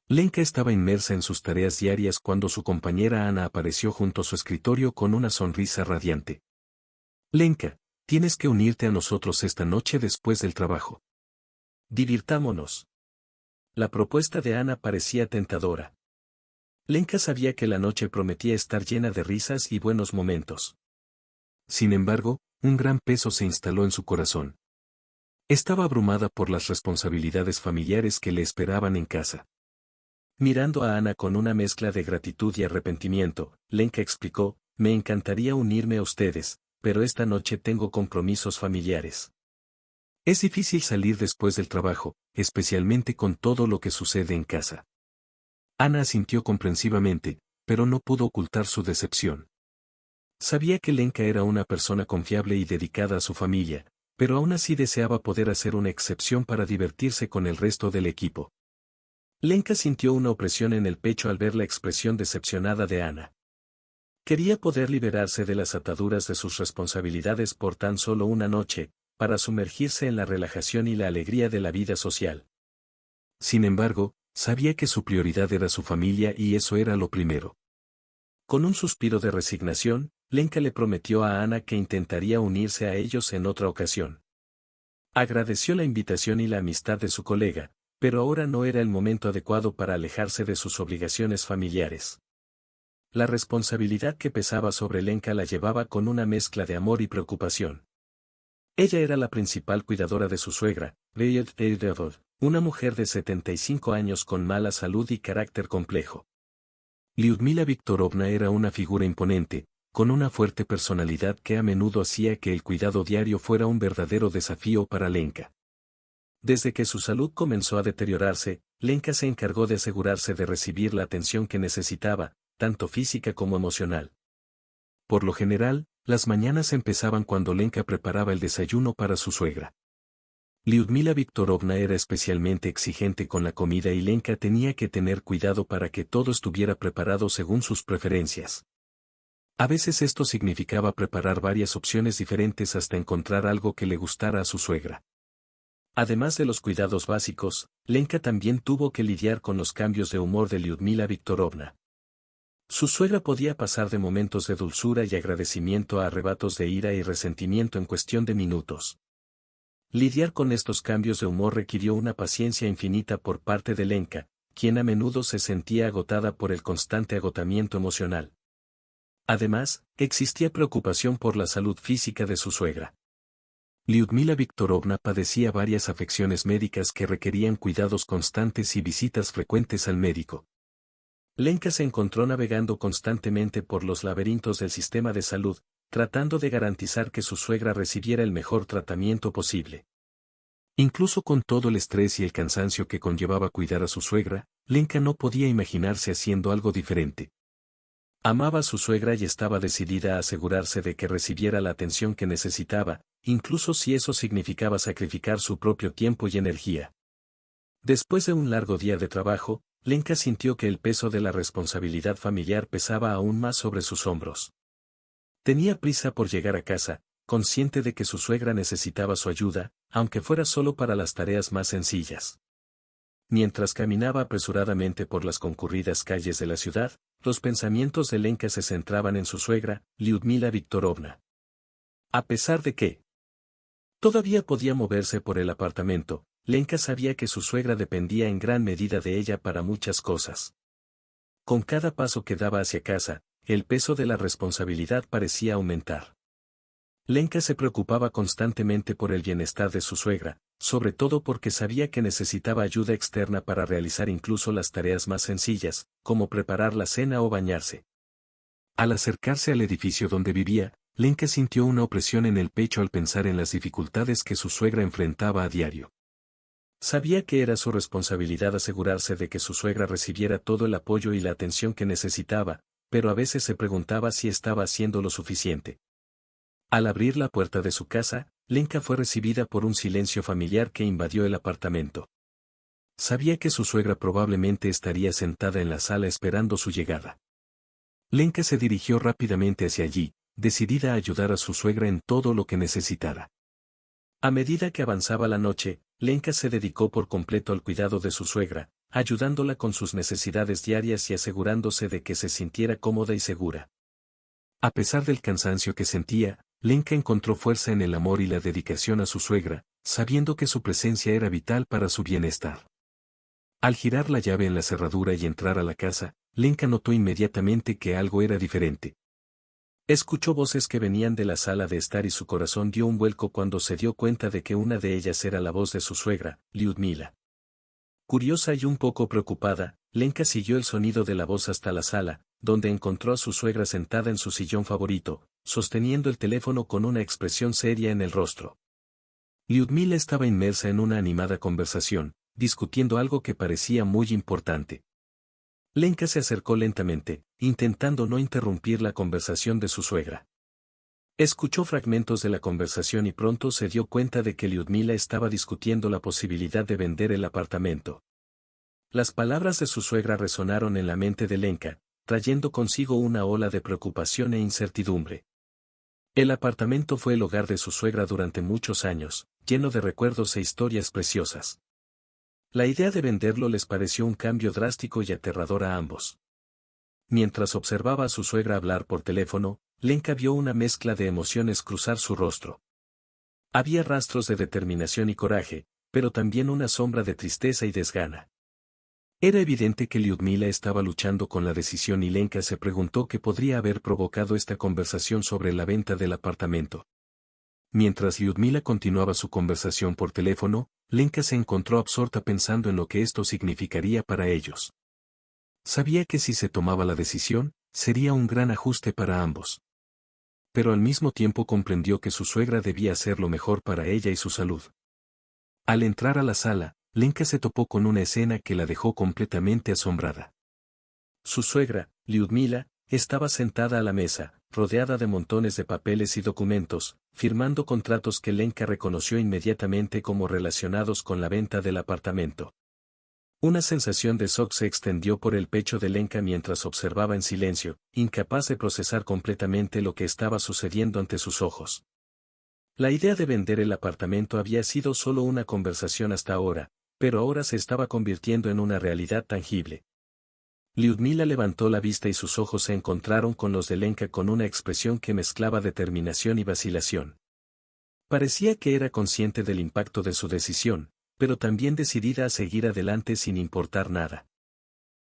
Lenka estaba inmersa en sus tareas diarias cuando su compañera Ana apareció junto a su escritorio con una sonrisa radiante. Lenka, tienes que unirte a nosotros esta noche después del trabajo. Divirtámonos. La propuesta de Ana parecía tentadora. Lenka sabía que la noche prometía estar llena de risas y buenos momentos. Sin embargo, un gran peso se instaló en su corazón. Estaba abrumada por las responsabilidades familiares que le esperaban en casa. Mirando a Ana con una mezcla de gratitud y arrepentimiento, Lenka explicó, me encantaría unirme a ustedes, pero esta noche tengo compromisos familiares. Es difícil salir después del trabajo, especialmente con todo lo que sucede en casa. Ana asintió comprensivamente, pero no pudo ocultar su decepción. Sabía que Lenka era una persona confiable y dedicada a su familia, pero aún así deseaba poder hacer una excepción para divertirse con el resto del equipo. Lenka sintió una opresión en el pecho al ver la expresión decepcionada de Ana. Quería poder liberarse de las ataduras de sus responsabilidades por tan solo una noche, para sumergirse en la relajación y la alegría de la vida social. Sin embargo, sabía que su prioridad era su familia y eso era lo primero. Con un suspiro de resignación, Lenka le prometió a Ana que intentaría unirse a ellos en otra ocasión. Agradeció la invitación y la amistad de su colega, pero ahora no era el momento adecuado para alejarse de sus obligaciones familiares. La responsabilidad que pesaba sobre Lenka la llevaba con una mezcla de amor y preocupación. Ella era la principal cuidadora de su suegra, una mujer de 75 años con mala salud y carácter complejo. Lyudmila Viktorovna era una figura imponente, con una fuerte personalidad que a menudo hacía que el cuidado diario fuera un verdadero desafío para Lenka. Desde que su salud comenzó a deteriorarse, Lenka se encargó de asegurarse de recibir la atención que necesitaba, tanto física como emocional. Por lo general, las mañanas empezaban cuando Lenka preparaba el desayuno para su suegra. Lyudmila Viktorovna era especialmente exigente con la comida y Lenka tenía que tener cuidado para que todo estuviera preparado según sus preferencias. A veces esto significaba preparar varias opciones diferentes hasta encontrar algo que le gustara a su suegra. Además de los cuidados básicos, Lenka también tuvo que lidiar con los cambios de humor de Lyudmila Viktorovna. Su suegra podía pasar de momentos de dulzura y agradecimiento a arrebatos de ira y resentimiento en cuestión de minutos. Lidiar con estos cambios de humor requirió una paciencia infinita por parte de Lenka, quien a menudo se sentía agotada por el constante agotamiento emocional. Además, existía preocupación por la salud física de su suegra. Lyudmila Viktorovna padecía varias afecciones médicas que requerían cuidados constantes y visitas frecuentes al médico. Lenka se encontró navegando constantemente por los laberintos del sistema de salud, tratando de garantizar que su suegra recibiera el mejor tratamiento posible. Incluso con todo el estrés y el cansancio que conllevaba cuidar a su suegra, Lenka no podía imaginarse haciendo algo diferente. Amaba a su suegra y estaba decidida a asegurarse de que recibiera la atención que necesitaba, incluso si eso significaba sacrificar su propio tiempo y energía. Después de un largo día de trabajo, Lenka sintió que el peso de la responsabilidad familiar pesaba aún más sobre sus hombros. Tenía prisa por llegar a casa, consciente de que su suegra necesitaba su ayuda, aunque fuera solo para las tareas más sencillas. Mientras caminaba apresuradamente por las concurridas calles de la ciudad, los pensamientos de Lenka se centraban en su suegra, Lyudmila Viktorovna. A pesar de que todavía podía moverse por el apartamento, Lenka sabía que su suegra dependía en gran medida de ella para muchas cosas. Con cada paso que daba hacia casa, el peso de la responsabilidad parecía aumentar. Lenka se preocupaba constantemente por el bienestar de su suegra, sobre todo porque sabía que necesitaba ayuda externa para realizar incluso las tareas más sencillas, como preparar la cena o bañarse. Al acercarse al edificio donde vivía, Lenka sintió una opresión en el pecho al pensar en las dificultades que su suegra enfrentaba a diario. Sabía que era su responsabilidad asegurarse de que su suegra recibiera todo el apoyo y la atención que necesitaba, pero a veces se preguntaba si estaba haciendo lo suficiente. Al abrir la puerta de su casa, Lenka fue recibida por un silencio familiar que invadió el apartamento. Sabía que su suegra probablemente estaría sentada en la sala esperando su llegada. Lenka se dirigió rápidamente hacia allí, decidida a ayudar a su suegra en todo lo que necesitara. A medida que avanzaba la noche, Lenka se dedicó por completo al cuidado de su suegra, ayudándola con sus necesidades diarias y asegurándose de que se sintiera cómoda y segura. A pesar del cansancio que sentía, Lenka encontró fuerza en el amor y la dedicación a su suegra, sabiendo que su presencia era vital para su bienestar. Al girar la llave en la cerradura y entrar a la casa, Lenka notó inmediatamente que algo era diferente. Escuchó voces que venían de la sala de estar y su corazón dio un vuelco cuando se dio cuenta de que una de ellas era la voz de su suegra, Lyudmila. Curiosa y un poco preocupada, Lenka siguió el sonido de la voz hasta la sala, donde encontró a su suegra sentada en su sillón favorito, sosteniendo el teléfono con una expresión seria en el rostro. Lyudmila estaba inmersa en una animada conversación, discutiendo algo que parecía muy importante. Lenka se acercó lentamente, intentando no interrumpir la conversación de su suegra. Escuchó fragmentos de la conversación y pronto se dio cuenta de que Lyudmila estaba discutiendo la posibilidad de vender el apartamento. Las palabras de su suegra resonaron en la mente de Lenka, trayendo consigo una ola de preocupación e incertidumbre. El apartamento fue el hogar de su suegra durante muchos años, lleno de recuerdos e historias preciosas. La idea de venderlo les pareció un cambio drástico y aterrador a ambos. Mientras observaba a su suegra hablar por teléfono, Lenka vio una mezcla de emociones cruzar su rostro. Había rastros de determinación y coraje, pero también una sombra de tristeza y desgana. Era evidente que Lyudmila estaba luchando con la decisión y Lenka se preguntó qué podría haber provocado esta conversación sobre la venta del apartamento. Mientras Lyudmila continuaba su conversación por teléfono, Lenka se encontró absorta pensando en lo que esto significaría para ellos. Sabía que si se tomaba la decisión, sería un gran ajuste para ambos. Pero al mismo tiempo comprendió que su suegra debía hacer lo mejor para ella y su salud. Al entrar a la sala, Lenka se topó con una escena que la dejó completamente asombrada. Su suegra, Lyudmila, estaba sentada a la mesa, rodeada de montones de papeles y documentos, firmando contratos que Lenka reconoció inmediatamente como relacionados con la venta del apartamento. Una sensación de shock se extendió por el pecho de Lenka mientras observaba en silencio, incapaz de procesar completamente lo que estaba sucediendo ante sus ojos. La idea de vender el apartamento había sido solo una conversación hasta ahora, pero ahora se estaba convirtiendo en una realidad tangible. Lyudmila levantó la vista y sus ojos se encontraron con los de Lenka con una expresión que mezclaba determinación y vacilación. Parecía que era consciente del impacto de su decisión, pero también decidida a seguir adelante sin importar nada.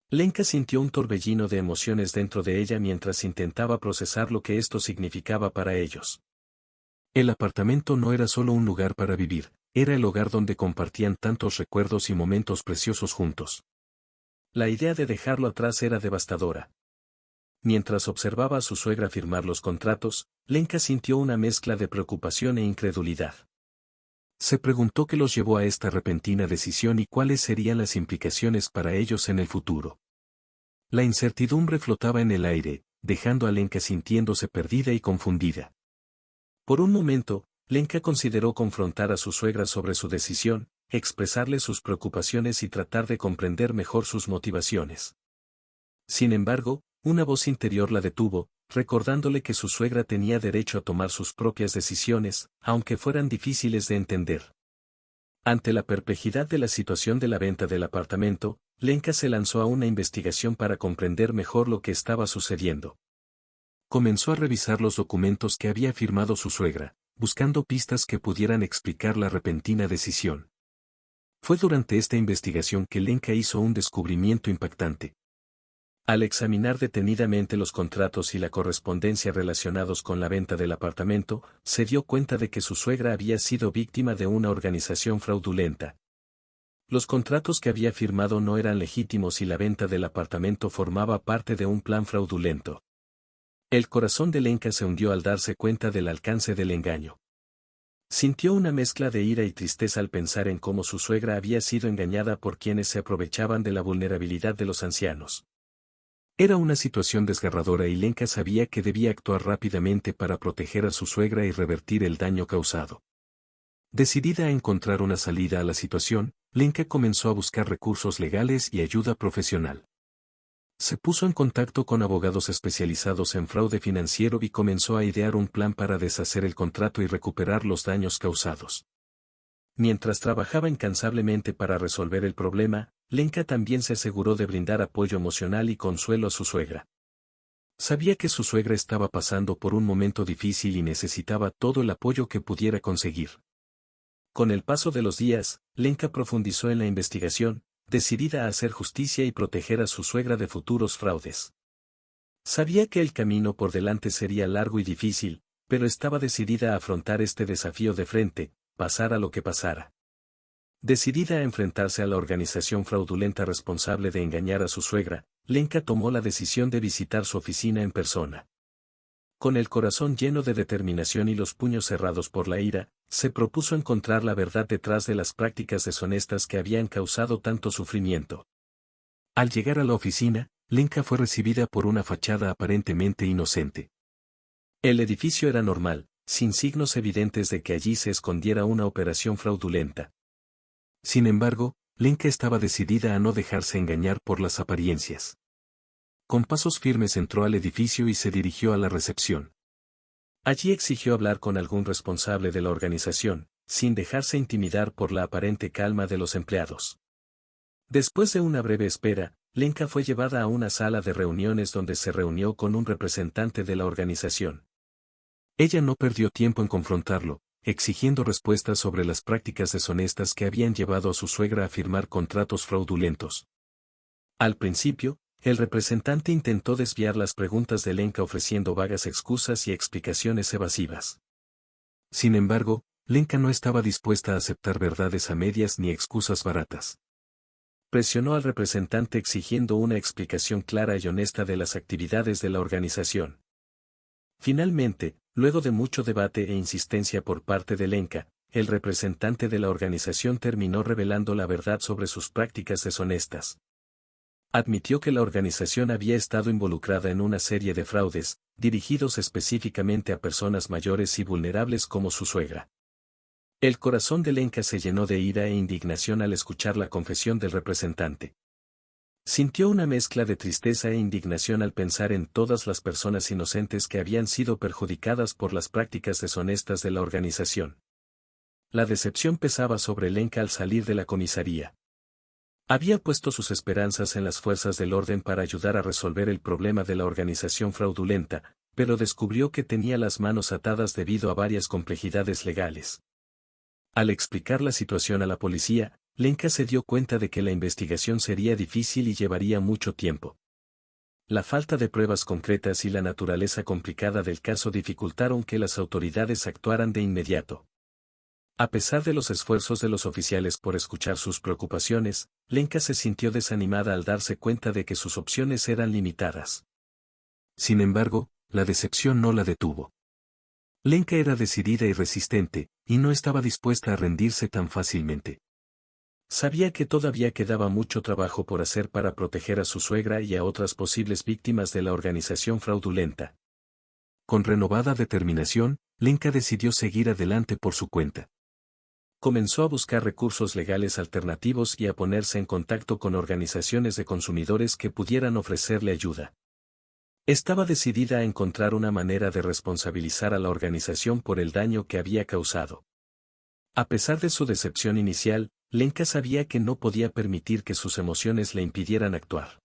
Lenka sintió un torbellino de emociones dentro de ella mientras intentaba procesar lo que esto significaba para ellos. El apartamento no era solo un lugar para vivir, era el hogar donde compartían tantos recuerdos y momentos preciosos juntos. La idea de dejarlo atrás era devastadora. Mientras observaba a su suegra firmar los contratos, Lenka sintió una mezcla de preocupación e incredulidad. Se preguntó qué los llevó a esta repentina decisión y cuáles serían las implicaciones para ellos en el futuro. La incertidumbre flotaba en el aire, dejando a Lenka sintiéndose perdida y confundida. Por un momento, Lenka consideró confrontar a su suegra sobre su decisión, expresarle sus preocupaciones y tratar de comprender mejor sus motivaciones. Sin embargo, una voz interior la detuvo, recordándole que su suegra tenía derecho a tomar sus propias decisiones, aunque fueran difíciles de entender. Ante la perplejidad de la situación de la venta del apartamento, Lenka se lanzó a una investigación para comprender mejor lo que estaba sucediendo. Comenzó a revisar los documentos que había firmado su suegra, buscando pistas que pudieran explicar la repentina decisión. Fue durante esta investigación que Lenka hizo un descubrimiento impactante. Al examinar detenidamente los contratos y la correspondencia relacionados con la venta del apartamento, se dio cuenta de que su suegra había sido víctima de una organización fraudulenta. Los contratos que había firmado no eran legítimos y la venta del apartamento formaba parte de un plan fraudulento. El corazón de Lenka se hundió al darse cuenta del alcance del engaño. Sintió una mezcla de ira y tristeza al pensar en cómo su suegra había sido engañada por quienes se aprovechaban de la vulnerabilidad de los ancianos. Era una situación desgarradora y Lenka sabía que debía actuar rápidamente para proteger a su suegra y revertir el daño causado. Decidida a encontrar una salida a la situación, Lenka comenzó a buscar recursos legales y ayuda profesional. Se puso en contacto con abogados especializados en fraude financiero y comenzó a idear un plan para deshacer el contrato y recuperar los daños causados. Mientras trabajaba incansablemente para resolver el problema, Lenka también se aseguró de brindar apoyo emocional y consuelo a su suegra. Sabía que su suegra estaba pasando por un momento difícil y necesitaba todo el apoyo que pudiera conseguir. Con el paso de los días, Lenka profundizó en la investigación, decidida a hacer justicia y proteger a su suegra de futuros fraudes. Sabía que el camino por delante sería largo y difícil, pero estaba decidida a afrontar este desafío de frente, pasara lo que pasara. Decidida a enfrentarse a la organización fraudulenta responsable de engañar a su suegra, Lenka tomó la decisión de visitar su oficina en persona. Con el corazón lleno de determinación y los puños cerrados por la ira, se propuso encontrar la verdad detrás de las prácticas deshonestas que habían causado tanto sufrimiento. Al llegar a la oficina, Lenka fue recibida por una fachada aparentemente inocente. El edificio era normal, sin signos evidentes de que allí se escondiera una operación fraudulenta. Sin embargo, Lenka estaba decidida a no dejarse engañar por las apariencias. Con pasos firmes entró al edificio y se dirigió a la recepción. Allí exigió hablar con algún responsable de la organización, sin dejarse intimidar por la aparente calma de los empleados. Después de una breve espera, Lenka fue llevada a una sala de reuniones donde se reunió con un representante de la organización. Ella no perdió tiempo en confrontarlo, exigiendo respuestas sobre las prácticas deshonestas que habían llevado a su suegra a firmar contratos fraudulentos. Al principio, el representante intentó desviar las preguntas de Lenka ofreciendo vagas excusas y explicaciones evasivas. Sin embargo, Lenka no estaba dispuesta a aceptar verdades a medias ni excusas baratas. Presionó al representante exigiendo una explicación clara y honesta de las actividades de la organización. Finalmente, luego de mucho debate e insistencia por parte de Lenka, el representante de la organización terminó revelando la verdad sobre sus prácticas deshonestas. Admitió que la organización había estado involucrada en una serie de fraudes, dirigidos específicamente a personas mayores y vulnerables como su suegra. El corazón de Lenka se llenó de ira e indignación al escuchar la confesión del representante. Sintió una mezcla de tristeza e indignación al pensar en todas las personas inocentes que habían sido perjudicadas por las prácticas deshonestas de la organización. La decepción pesaba sobre Lenka al salir de la comisaría. Había puesto sus esperanzas en las fuerzas del orden para ayudar a resolver el problema de la organización fraudulenta, pero descubrió que tenía las manos atadas debido a varias complejidades legales. Al explicar la situación a la policía, Lenka se dio cuenta de que la investigación sería difícil y llevaría mucho tiempo. La falta de pruebas concretas y la naturaleza complicada del caso dificultaron que las autoridades actuaran de inmediato. A pesar de los esfuerzos de los oficiales por escuchar sus preocupaciones, Lenka se sintió desanimada al darse cuenta de que sus opciones eran limitadas. Sin embargo, la decepción no la detuvo. Lenka era decidida y resistente, y no estaba dispuesta a rendirse tan fácilmente. Sabía que todavía quedaba mucho trabajo por hacer para proteger a su suegra y a otras posibles víctimas de la organización fraudulenta. Con renovada determinación, Lenka decidió seguir adelante por su cuenta. Comenzó a buscar recursos legales alternativos y a ponerse en contacto con organizaciones de consumidores que pudieran ofrecerle ayuda. Estaba decidida a encontrar una manera de responsabilizar a la organización por el daño que había causado. A pesar de su decepción inicial, Lenka sabía que no podía permitir que sus emociones le impidieran actuar.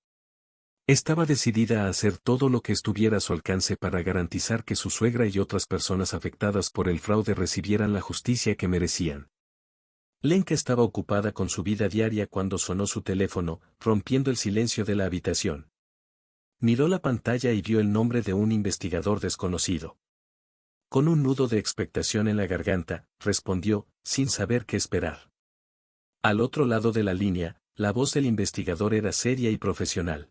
Estaba decidida a hacer todo lo que estuviera a su alcance para garantizar que su suegra y otras personas afectadas por el fraude recibieran la justicia que merecían. Lenka estaba ocupada con su vida diaria cuando sonó su teléfono, rompiendo el silencio de la habitación. Miró la pantalla y vio el nombre de un investigador desconocido. Con un nudo de expectación en la garganta, respondió, sin saber qué esperar. Al otro lado de la línea, la voz del investigador era seria y profesional.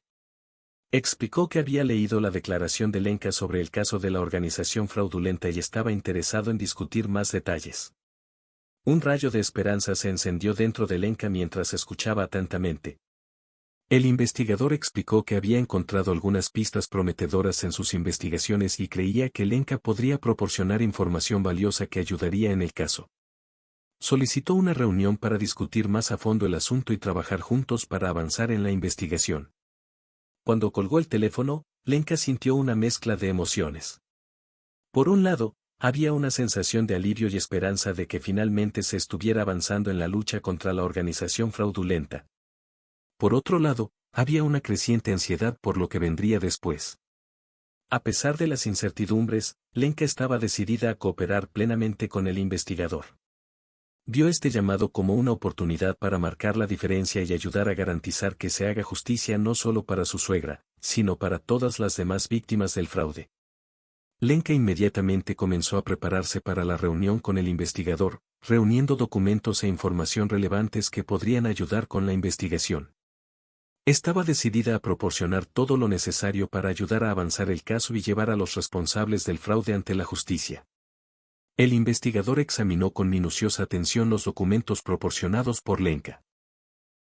Explicó que había leído la declaración de Lenka sobre el caso de la organización fraudulenta y estaba interesado en discutir más detalles. Un rayo de esperanza se encendió dentro de Lenka mientras escuchaba atentamente. El investigador explicó que había encontrado algunas pistas prometedoras en sus investigaciones y creía que Lenka podría proporcionar información valiosa que ayudaría en el caso. Solicitó una reunión para discutir más a fondo el asunto y trabajar juntos para avanzar en la investigación. Cuando colgó el teléfono, Lenka sintió una mezcla de emociones. Por un lado, había una sensación de alivio y esperanza de que finalmente se estuviera avanzando en la lucha contra la organización fraudulenta. Por otro lado, había una creciente ansiedad por lo que vendría después. A pesar de las incertidumbres, Lenka estaba decidida a cooperar plenamente con el investigador. Vio este llamado como una oportunidad para marcar la diferencia y ayudar a garantizar que se haga justicia no solo para su suegra, sino para todas las demás víctimas del fraude. Lenka inmediatamente comenzó a prepararse para la reunión con el investigador, reuniendo documentos e información relevantes que podrían ayudar con la investigación. Estaba decidida a proporcionar todo lo necesario para ayudar a avanzar el caso y llevar a los responsables del fraude ante la justicia. El investigador examinó con minuciosa atención los documentos proporcionados por Lenka.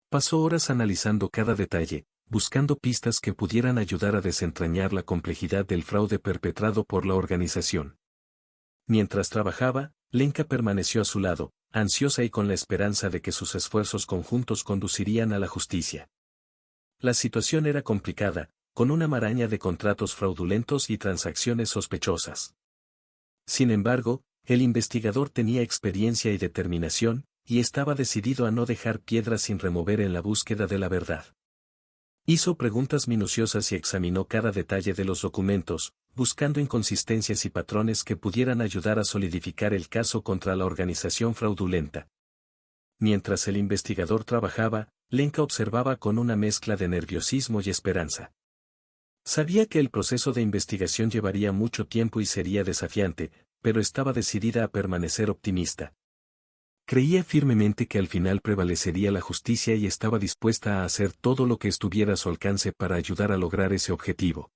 Pasó horas analizando cada detalle, buscando pistas que pudieran ayudar a desentrañar la complejidad del fraude perpetrado por la organización. Mientras trabajaba, Lenka permaneció a su lado, ansiosa y con la esperanza de que sus esfuerzos conjuntos conducirían a la justicia. La situación era complicada, con una maraña de contratos fraudulentos y transacciones sospechosas. Sin embargo, el investigador tenía experiencia y determinación, y estaba decidido a no dejar piedras sin remover en la búsqueda de la verdad. Hizo preguntas minuciosas y examinó cada detalle de los documentos, buscando inconsistencias y patrones que pudieran ayudar a solidificar el caso contra la organización fraudulenta. Mientras el investigador trabajaba, Lenka observaba con una mezcla de nerviosismo y esperanza. Sabía que el proceso de investigación llevaría mucho tiempo y sería desafiante, pero estaba decidida a permanecer optimista. Creía firmemente que al final prevalecería la justicia y estaba dispuesta a hacer todo lo que estuviera a su alcance para ayudar a lograr ese objetivo.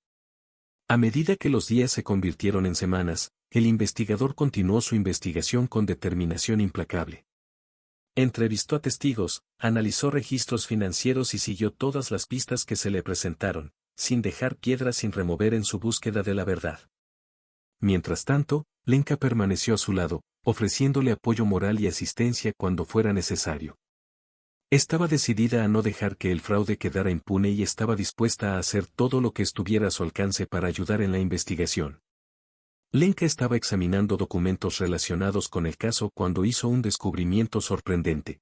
A medida que los días se convirtieron en semanas, el investigador continuó su investigación con determinación implacable. Entrevistó a testigos, analizó registros financieros y siguió todas las pistas que se le presentaron, sin dejar piedras sin remover en su búsqueda de la verdad. Mientras tanto, Lenka permaneció a su lado, ofreciéndole apoyo moral y asistencia cuando fuera necesario. Estaba decidida a no dejar que el fraude quedara impune y estaba dispuesta a hacer todo lo que estuviera a su alcance para ayudar en la investigación. Lenka estaba examinando documentos relacionados con el caso cuando hizo un descubrimiento sorprendente.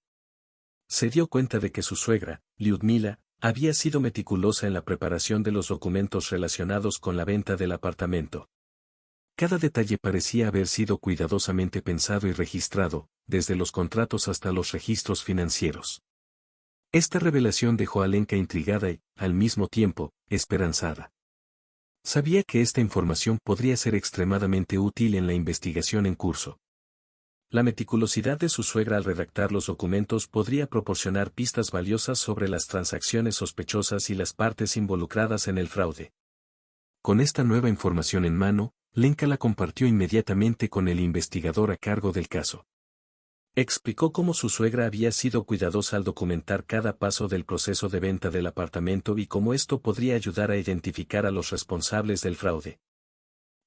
Se dio cuenta de que su suegra, Lyudmila, había sido meticulosa en la preparación de los documentos relacionados con la venta del apartamento. Cada detalle parecía haber sido cuidadosamente pensado y registrado, desde los contratos hasta los registros financieros. Esta revelación dejó a Lenka intrigada y, al mismo tiempo, esperanzada. Sabía que esta información podría ser extremadamente útil en la investigación en curso. La meticulosidad de su suegra al redactar los documentos podría proporcionar pistas valiosas sobre las transacciones sospechosas y las partes involucradas en el fraude. Con esta nueva información en mano, Lenka la compartió inmediatamente con el investigador a cargo del caso. Explicó cómo su suegra había sido cuidadosa al documentar cada paso del proceso de venta del apartamento y cómo esto podría ayudar a identificar a los responsables del fraude.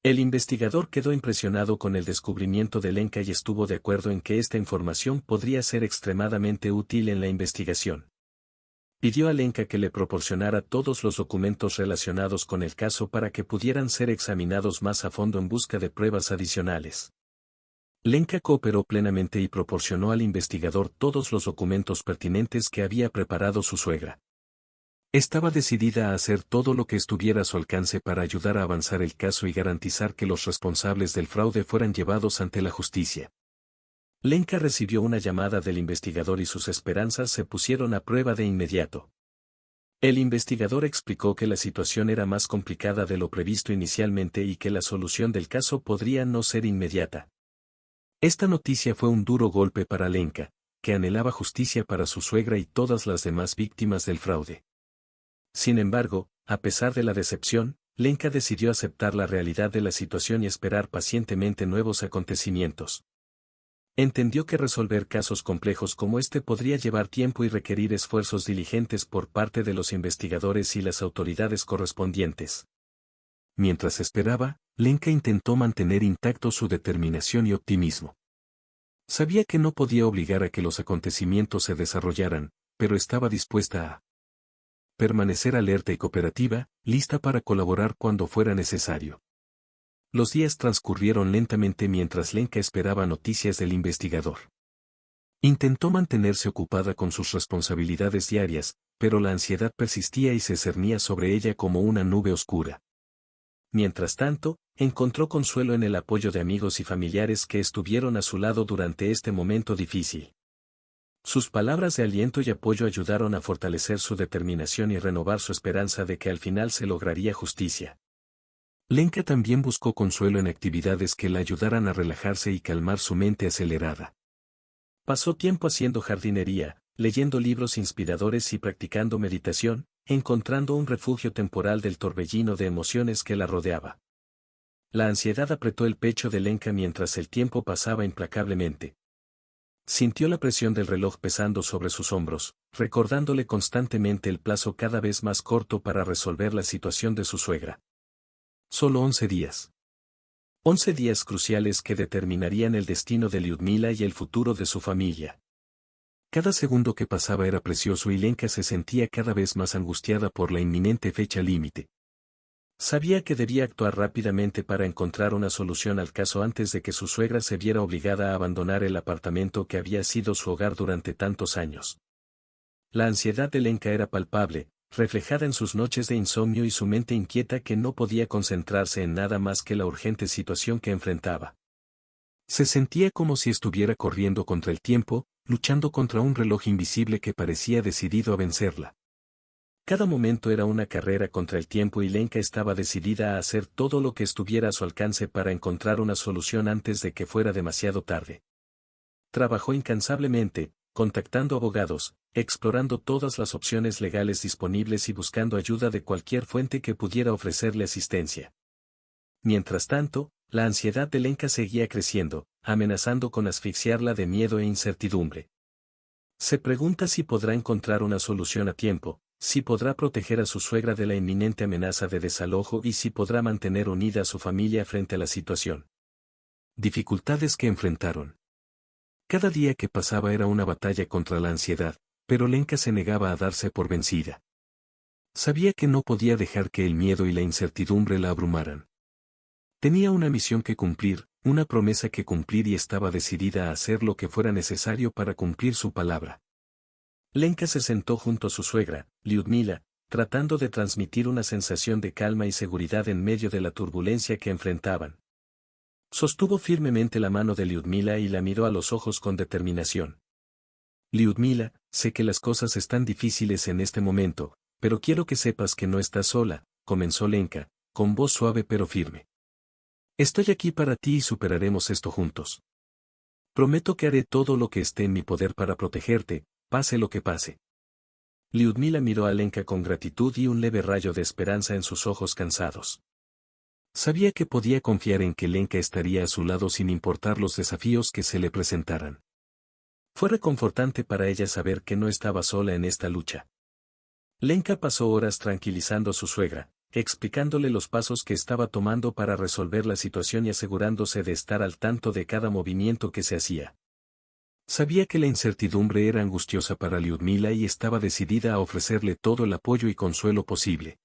El investigador quedó impresionado con el descubrimiento de Lenka y estuvo de acuerdo en que esta información podría ser extremadamente útil en la investigación. Pidió a Lenka que le proporcionara todos los documentos relacionados con el caso para que pudieran ser examinados más a fondo en busca de pruebas adicionales. Lenka cooperó plenamente y proporcionó al investigador todos los documentos pertinentes que había preparado su suegra. Estaba decidida a hacer todo lo que estuviera a su alcance para ayudar a avanzar el caso y garantizar que los responsables del fraude fueran llevados ante la justicia. Lenka recibió una llamada del investigador y sus esperanzas se pusieron a prueba de inmediato. El investigador explicó que la situación era más complicada de lo previsto inicialmente y que la solución del caso podría no ser inmediata. Esta noticia fue un duro golpe para Lenka, que anhelaba justicia para su suegra y todas las demás víctimas del fraude. Sin embargo, a pesar de la decepción, Lenka decidió aceptar la realidad de la situación y esperar pacientemente nuevos acontecimientos. Entendió que resolver casos complejos como este podría llevar tiempo y requerir esfuerzos diligentes por parte de los investigadores y las autoridades correspondientes. Mientras esperaba, Lenka intentó mantener intacto su determinación y optimismo. Sabía que no podía obligar a que los acontecimientos se desarrollaran, pero estaba dispuesta a permanecer alerta y cooperativa, lista para colaborar cuando fuera necesario. Los días transcurrieron lentamente mientras Lenka esperaba noticias del investigador. Intentó mantenerse ocupada con sus responsabilidades diarias, pero la ansiedad persistía y se cernía sobre ella como una nube oscura. Mientras tanto, encontró consuelo en el apoyo de amigos y familiares que estuvieron a su lado durante este momento difícil. Sus palabras de aliento y apoyo ayudaron a fortalecer su determinación y renovar su esperanza de que al final se lograría justicia. Lenka también buscó consuelo en actividades que la ayudaran a relajarse y calmar su mente acelerada. Pasó tiempo haciendo jardinería, leyendo libros inspiradores y practicando meditación, encontrando un refugio temporal del torbellino de emociones que la rodeaba. La ansiedad apretó el pecho de Lenka mientras el tiempo pasaba implacablemente. Sintió la presión del reloj pesando sobre sus hombros, recordándole constantemente el plazo cada vez más corto para resolver la situación de su suegra. Solo 11 días. 11 días cruciales que determinarían el destino de Lyudmila y el futuro de su familia. Cada segundo que pasaba era precioso y Lenka se sentía cada vez más angustiada por la inminente fecha límite. Sabía que debía actuar rápidamente para encontrar una solución al caso antes de que su suegra se viera obligada a abandonar el apartamento que había sido su hogar durante tantos años. La ansiedad de Lenka era palpable, reflejada en sus noches de insomnio y su mente inquieta que no podía concentrarse en nada más que la urgente situación que enfrentaba. Se sentía como si estuviera corriendo contra el tiempo, luchando contra un reloj invisible que parecía decidido a vencerla. Cada momento era una carrera contra el tiempo y Lenka estaba decidida a hacer todo lo que estuviera a su alcance para encontrar una solución antes de que fuera demasiado tarde. Trabajó incansablemente, contactando abogados, explorando todas las opciones legales disponibles y buscando ayuda de cualquier fuente que pudiera ofrecerle asistencia. Mientras tanto, la ansiedad de Lenka seguía creciendo, amenazando con asfixiarla de miedo e incertidumbre. Se pregunta si podrá encontrar una solución a tiempo, si podrá proteger a su suegra de la inminente amenaza de desalojo y si podrá mantener unida a su familia frente a la situación. Dificultades que enfrentaron. Cada día que pasaba era una batalla contra la ansiedad, pero Lenka se negaba a darse por vencida. Sabía que no podía dejar que el miedo y la incertidumbre la abrumaran. Tenía una misión que cumplir, una promesa que cumplir y estaba decidida a hacer lo que fuera necesario para cumplir su palabra. Lenka se sentó junto a su suegra, Lyudmila, tratando de transmitir una sensación de calma y seguridad en medio de la turbulencia que enfrentaban. Sostuvo firmemente la mano de Lyudmila y la miró a los ojos con determinación. Lyudmila, sé que las cosas están difíciles en este momento, pero quiero que sepas que no estás sola, comenzó Lenka, con voz suave pero firme. Estoy aquí para ti y superaremos esto juntos. Prometo que haré todo lo que esté en mi poder para protegerte, pase lo que pase. Lyudmila miró a Lenka con gratitud y un leve rayo de esperanza en sus ojos cansados. Sabía que podía confiar en que Lenka estaría a su lado sin importar los desafíos que se le presentaran. Fue reconfortante para ella saber que no estaba sola en esta lucha. Lenka pasó horas tranquilizando a su suegra, explicándole los pasos que estaba tomando para resolver la situación y asegurándose de estar al tanto de cada movimiento que se hacía. Sabía que la incertidumbre era angustiosa para Lyudmila y estaba decidida a ofrecerle todo el apoyo y consuelo posible.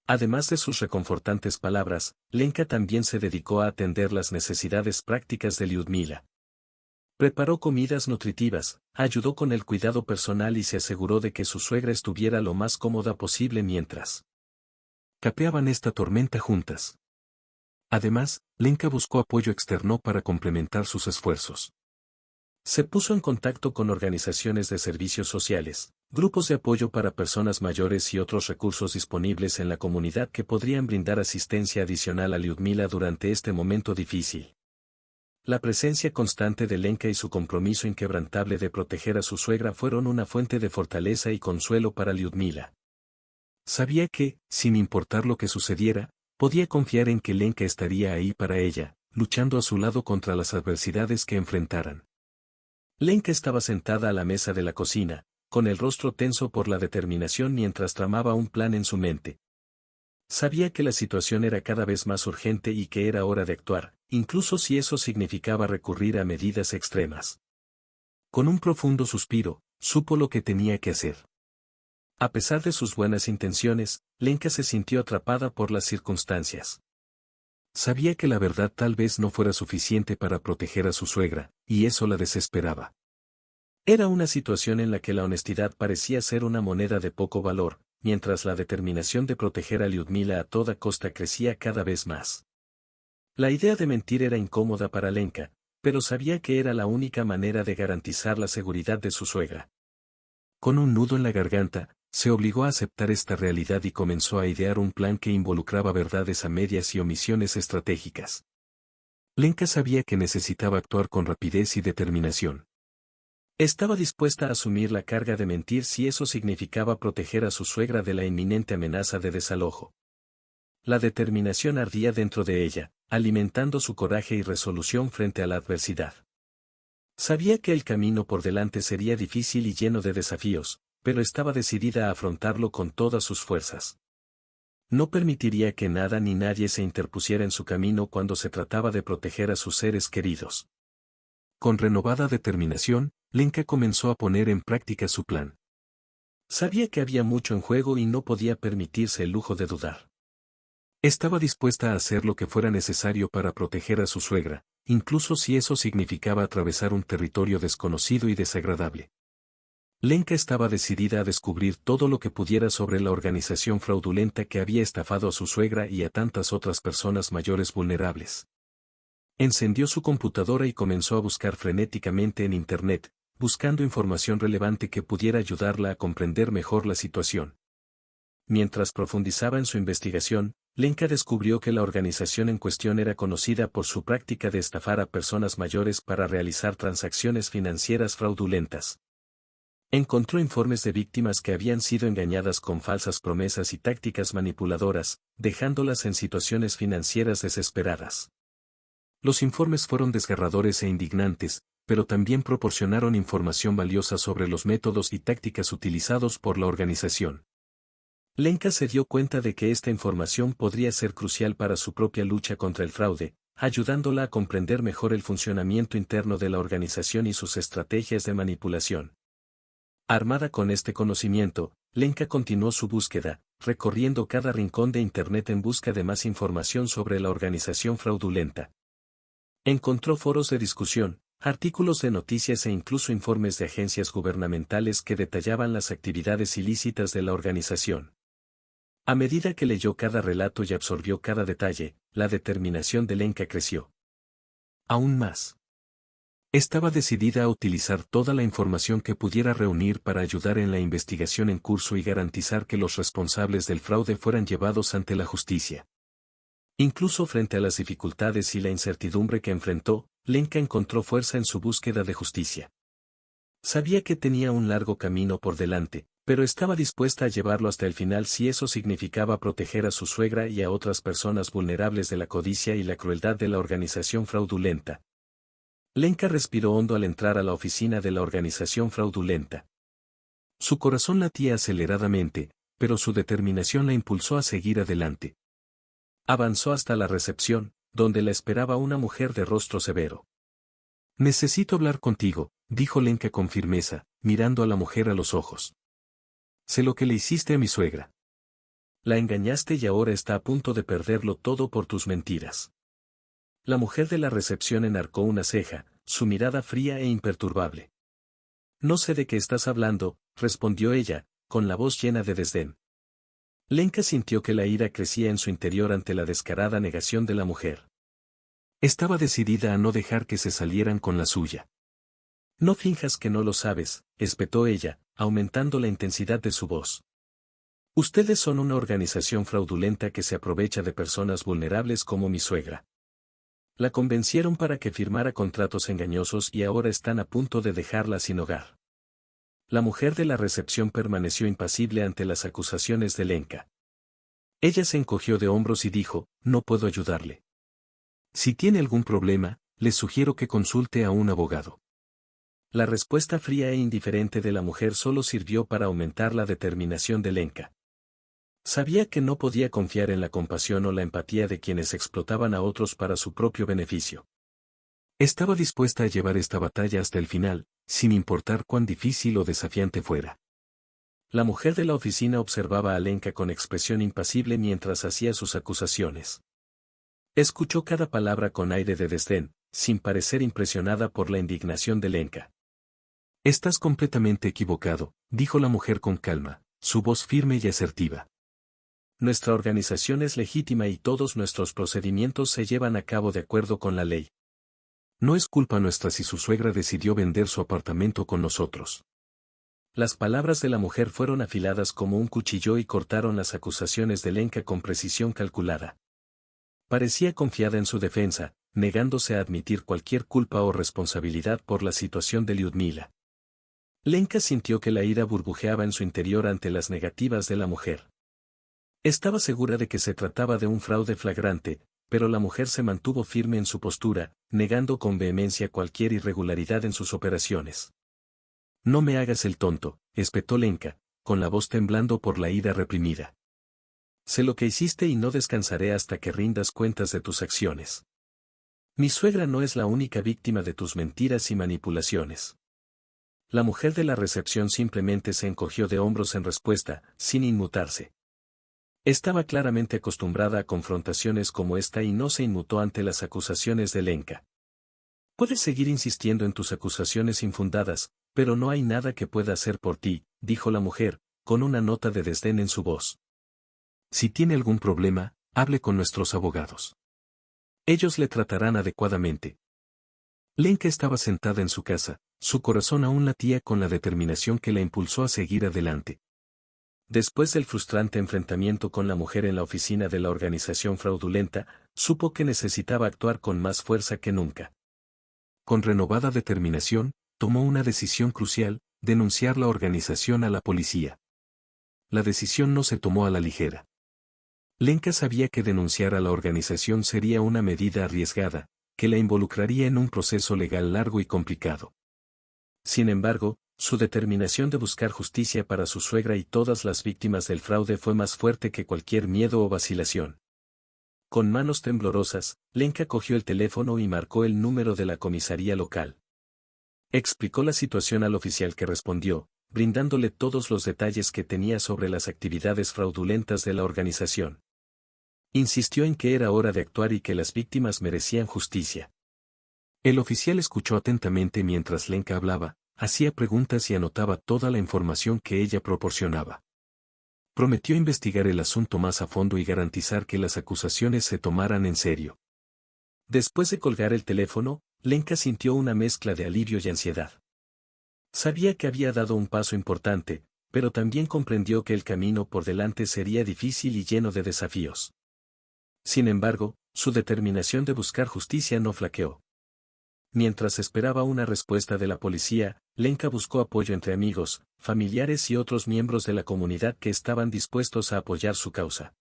Además de sus reconfortantes palabras, Lenka también se dedicó a atender las necesidades prácticas de Lyudmila. Preparó comidas nutritivas, ayudó con el cuidado personal y se aseguró de que su suegra estuviera lo más cómoda posible mientras capeaban esta tormenta juntas. Además, Lenka buscó apoyo externo para complementar sus esfuerzos. Se puso en contacto con organizaciones de servicios sociales, grupos de apoyo para personas mayores y otros recursos disponibles en la comunidad que podrían brindar asistencia adicional a Lyudmila durante este momento difícil. La presencia constante de Lenka y su compromiso inquebrantable de proteger a su suegra fueron una fuente de fortaleza y consuelo para Lyudmila. Sabía que, sin importar lo que sucediera, podía confiar en que Lenka estaría ahí para ella, luchando a su lado contra las adversidades que enfrentaran. Lenka estaba sentada a la mesa de la cocina, con el rostro tenso por la determinación mientras tramaba un plan en su mente. Sabía que la situación era cada vez más urgente y que era hora de actuar, incluso si eso significaba recurrir a medidas extremas. Con un profundo suspiro, supo lo que tenía que hacer. A pesar de sus buenas intenciones, Lenka se sintió atrapada por las circunstancias. Sabía que la verdad tal vez no fuera suficiente para proteger a su suegra, y eso la desesperaba. Era una situación en la que la honestidad parecía ser una moneda de poco valor, mientras la determinación de proteger a Lyudmila a toda costa crecía cada vez más. La idea de mentir era incómoda para Lenka, pero sabía que era la única manera de garantizar la seguridad de su suegra. Con un nudo en la garganta, se obligó a aceptar esta realidad y comenzó a idear un plan que involucraba verdades a medias y omisiones estratégicas. Lenka sabía que necesitaba actuar con rapidez y determinación. Estaba dispuesta a asumir la carga de mentir si eso significaba proteger a su suegra de la inminente amenaza de desalojo. La determinación ardía dentro de ella, alimentando su coraje y resolución frente a la adversidad. Sabía que el camino por delante sería difícil y lleno de desafíos, pero estaba decidida a afrontarlo con todas sus fuerzas. No permitiría que nada ni nadie se interpusiera en su camino cuando se trataba de proteger a sus seres queridos. Con renovada determinación, Lenka comenzó a poner en práctica su plan. Sabía que había mucho en juego y no podía permitirse el lujo de dudar. Estaba dispuesta a hacer lo que fuera necesario para proteger a su suegra, incluso si eso significaba atravesar un territorio desconocido y desagradable. Lenka estaba decidida a descubrir todo lo que pudiera sobre la organización fraudulenta que había estafado a su suegra y a tantas otras personas mayores vulnerables. Encendió su computadora y comenzó a buscar frenéticamente en Internet, buscando información relevante que pudiera ayudarla a comprender mejor la situación. Mientras profundizaba en su investigación, Lenka descubrió que la organización en cuestión era conocida por su práctica de estafar a personas mayores para realizar transacciones financieras fraudulentas. Encontró informes de víctimas que habían sido engañadas con falsas promesas y tácticas manipuladoras, dejándolas en situaciones financieras desesperadas. Los informes fueron desgarradores e indignantes, pero también proporcionaron información valiosa sobre los métodos y tácticas utilizados por la organización. Lenka se dio cuenta de que esta información podría ser crucial para su propia lucha contra el fraude, ayudándola a comprender mejor el funcionamiento interno de la organización y sus estrategias de manipulación. Armada con este conocimiento, Lenka continuó su búsqueda, recorriendo cada rincón de Internet en busca de más información sobre la organización fraudulenta. Encontró foros de discusión, artículos de noticias e incluso informes de agencias gubernamentales que detallaban las actividades ilícitas de la organización. A medida que leyó cada relato y absorbió cada detalle, la determinación de Lenka creció. Aún más. Estaba decidida a utilizar toda la información que pudiera reunir para ayudar en la investigación en curso y garantizar que los responsables del fraude fueran llevados ante la justicia. Incluso frente a las dificultades y la incertidumbre que enfrentó, Lenka encontró fuerza en su búsqueda de justicia. Sabía que tenía un largo camino por delante, pero estaba dispuesta a llevarlo hasta el final si eso significaba proteger a su suegra y a otras personas vulnerables de la codicia y la crueldad de la organización fraudulenta. Lenka respiró hondo al entrar a la oficina de la organización fraudulenta. Su corazón latía aceleradamente, pero su determinación la impulsó a seguir adelante. Avanzó hasta la recepción, donde la esperaba una mujer de rostro severo. «Necesito hablar contigo», dijo Lenka con firmeza, mirando a la mujer a los ojos. «Sé lo que le hiciste a mi suegra. La engañaste y ahora está a punto de perderlo todo por tus mentiras». La mujer de la recepción enarcó una ceja, su mirada fría e imperturbable. «No sé de qué estás hablando», respondió ella, con la voz llena de desdén. Lenka sintió que la ira crecía en su interior ante la descarada negación de la mujer. Estaba decidida a no dejar que se salieran con la suya. «No finjas que no lo sabes», espetó ella, aumentando la intensidad de su voz. «Ustedes son una organización fraudulenta que se aprovecha de personas vulnerables como mi suegra. La convencieron para que firmara contratos engañosos y ahora están a punto de dejarla sin hogar». La mujer de la recepción permaneció impasible ante las acusaciones de Lenka. Ella se encogió de hombros y dijo, «No puedo ayudarle. Si tiene algún problema, le sugiero que consulte a un abogado». La respuesta fría e indiferente de la mujer solo sirvió para aumentar la determinación de Lenka. Sabía que no podía confiar en la compasión o la empatía de quienes explotaban a otros para su propio beneficio. Estaba dispuesta a llevar esta batalla hasta el final, sin importar cuán difícil o desafiante fuera. La mujer de la oficina observaba a Lenka con expresión impasible mientras hacía sus acusaciones. Escuchó cada palabra con aire de desdén, sin parecer impresionada por la indignación de Lenka. Estás completamente equivocado, dijo la mujer con calma, su voz firme y asertiva. Nuestra organización es legítima y todos nuestros procedimientos se llevan a cabo de acuerdo con la ley. No es culpa nuestra si su suegra decidió vender su apartamento con nosotros. Las palabras de la mujer fueron afiladas como un cuchillo y cortaron las acusaciones de Lenka con precisión calculada. Parecía confiada en su defensa, negándose a admitir cualquier culpa o responsabilidad por la situación de Lyudmila. Lenka sintió que la ira burbujeaba en su interior ante las negativas de la mujer. Estaba segura de que se trataba de un fraude flagrante, pero la mujer se mantuvo firme en su postura, negando con vehemencia cualquier irregularidad en sus operaciones. No me hagas el tonto, espetó Lenka, con la voz temblando por la ira reprimida. Sé lo que hiciste y no descansaré hasta que rindas cuentas de tus acciones. Mi suegra no es la única víctima de tus mentiras y manipulaciones. La mujer de la recepción simplemente se encogió de hombros en respuesta, sin inmutarse. Estaba claramente acostumbrada a confrontaciones como esta y no se inmutó ante las acusaciones de Lenka. Puedes seguir insistiendo en tus acusaciones infundadas, pero no hay nada que pueda hacer por ti, dijo la mujer, con una nota de desdén en su voz. Si tiene algún problema, hable con nuestros abogados. Ellos le tratarán adecuadamente. Lenka estaba sentada en su casa, su corazón aún latía con la determinación que la impulsó a seguir adelante. Después del frustrante enfrentamiento con la mujer en la oficina de la organización fraudulenta, supo que necesitaba actuar con más fuerza que nunca. Con renovada determinación, tomó una decisión crucial: denunciar la organización a la policía. La decisión no se tomó a la ligera. Lenka sabía que denunciar a la organización sería una medida arriesgada, que la involucraría en un proceso legal largo y complicado. Sin embargo, su determinación de buscar justicia para su suegra y todas las víctimas del fraude fue más fuerte que cualquier miedo o vacilación. Con manos temblorosas, Lenka cogió el teléfono y marcó el número de la comisaría local. Explicó la situación al oficial que respondió, brindándole todos los detalles que tenía sobre las actividades fraudulentas de la organización. Insistió en que era hora de actuar y que las víctimas merecían justicia. El oficial escuchó atentamente mientras Lenka hablaba, hacía preguntas y anotaba toda la información que ella proporcionaba. Prometió investigar el asunto más a fondo y garantizar que las acusaciones se tomaran en serio. Después de colgar el teléfono, Lenka sintió una mezcla de alivio y ansiedad. Sabía que había dado un paso importante, pero también comprendió que el camino por delante sería difícil y lleno de desafíos. Sin embargo, su determinación de buscar justicia no flaqueó. Mientras esperaba una respuesta de la policía, Lenka buscó apoyo entre amigos, familiares y otros miembros de la comunidad que estaban dispuestos a apoyar su causa.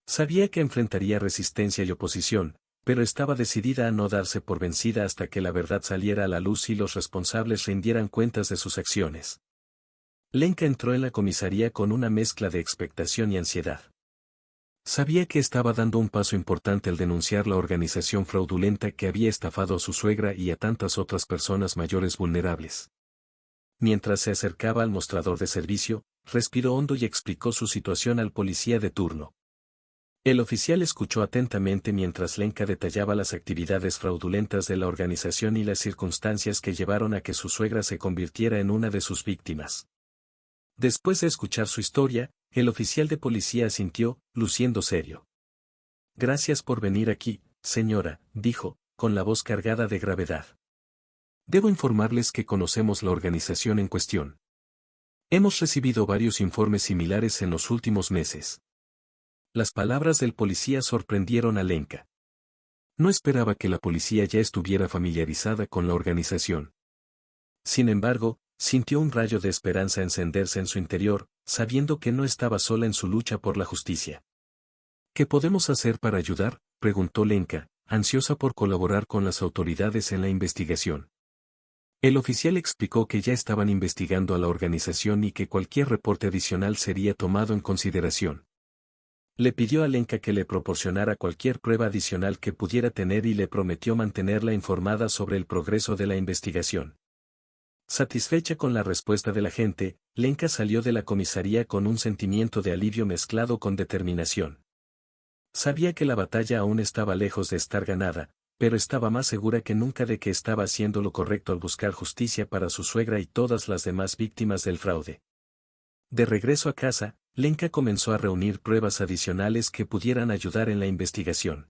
Sabía que enfrentaría resistencia y oposición, pero estaba decidida a no darse por vencida hasta que la verdad saliera a la luz y los responsables rindieran cuentas de sus acciones. Lenka entró en la comisaría con una mezcla de expectación y ansiedad. Sabía que estaba dando un paso importante al denunciar la organización fraudulenta que había estafado a su suegra y a tantas otras personas mayores vulnerables. Mientras se acercaba al mostrador de servicio, respiró hondo y explicó su situación al policía de turno. El oficial escuchó atentamente mientras Lenka detallaba las actividades fraudulentas de la organización y las circunstancias que llevaron a que su suegra se convirtiera en una de sus víctimas. Después de escuchar su historia, el oficial de policía asintió, luciendo serio. Gracias por venir aquí, señora, dijo, con la voz cargada de gravedad. Debo informarles que conocemos la organización en cuestión. Hemos recibido varios informes similares en los últimos meses. Las palabras del policía sorprendieron a Lenka. No esperaba que la policía ya estuviera familiarizada con la organización. Sin embargo, sintió un rayo de esperanza encenderse en su interior, sabiendo que no estaba sola en su lucha por la justicia. ¿Qué podemos hacer para ayudar?, preguntó Lenka, ansiosa por colaborar con las autoridades en la investigación. El oficial explicó que ya estaban investigando a la organización y que cualquier reporte adicional sería tomado en consideración. Le pidió a Lenka que le proporcionara cualquier prueba adicional que pudiera tener y le prometió mantenerla informada sobre el progreso de la investigación. Satisfecha con la respuesta del agente, Lenka salió de la comisaría con un sentimiento de alivio mezclado con determinación. Sabía que la batalla aún estaba lejos de estar ganada, pero estaba más segura que nunca de que estaba haciendo lo correcto al buscar justicia para su suegra y todas las demás víctimas del fraude. De regreso a casa, Lenka comenzó a reunir pruebas adicionales que pudieran ayudar en la investigación.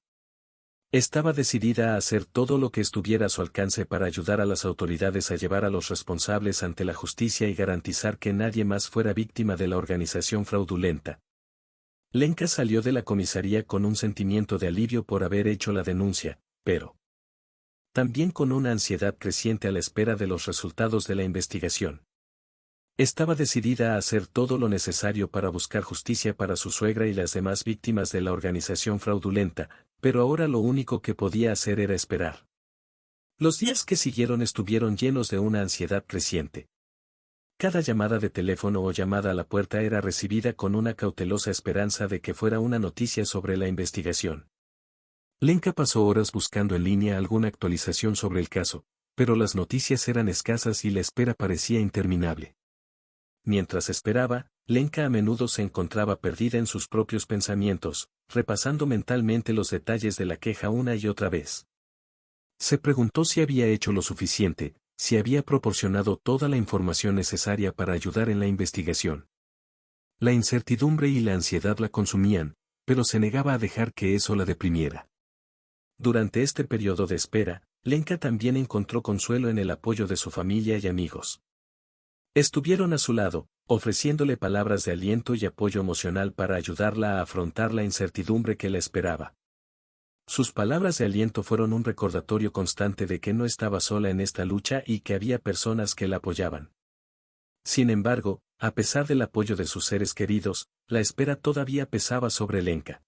Estaba decidida a hacer todo lo que estuviera a su alcance para ayudar a las autoridades a llevar a los responsables ante la justicia y garantizar que nadie más fuera víctima de la organización fraudulenta. Lenka salió de la comisaría con un sentimiento de alivio por haber hecho la denuncia, pero también con una ansiedad creciente a la espera de los resultados de la investigación. Estaba decidida a hacer todo lo necesario para buscar justicia para su suegra y las demás víctimas de la organización fraudulenta, pero ahora lo único que podía hacer era esperar. Los días que siguieron estuvieron llenos de una ansiedad creciente. Cada llamada de teléfono o llamada a la puerta era recibida con una cautelosa esperanza de que fuera una noticia sobre la investigación. Lenka pasó horas buscando en línea alguna actualización sobre el caso, pero las noticias eran escasas y la espera parecía interminable. Mientras esperaba, Lenka a menudo se encontraba perdida en sus propios pensamientos, repasando mentalmente los detalles de la queja una y otra vez. Se preguntó si había hecho lo suficiente, si había proporcionado toda la información necesaria para ayudar en la investigación. La incertidumbre y la ansiedad la consumían, pero se negaba a dejar que eso la deprimiera. Durante este periodo de espera, Lenka también encontró consuelo en el apoyo de su familia y amigos. Estuvieron a su lado, ofreciéndole palabras de aliento y apoyo emocional para ayudarla a afrontar la incertidumbre que la esperaba. Sus palabras de aliento fueron un recordatorio constante de que no estaba sola en esta lucha y que había personas que la apoyaban. Sin embargo, a pesar del apoyo de sus seres queridos, la espera todavía pesaba sobre Lenka.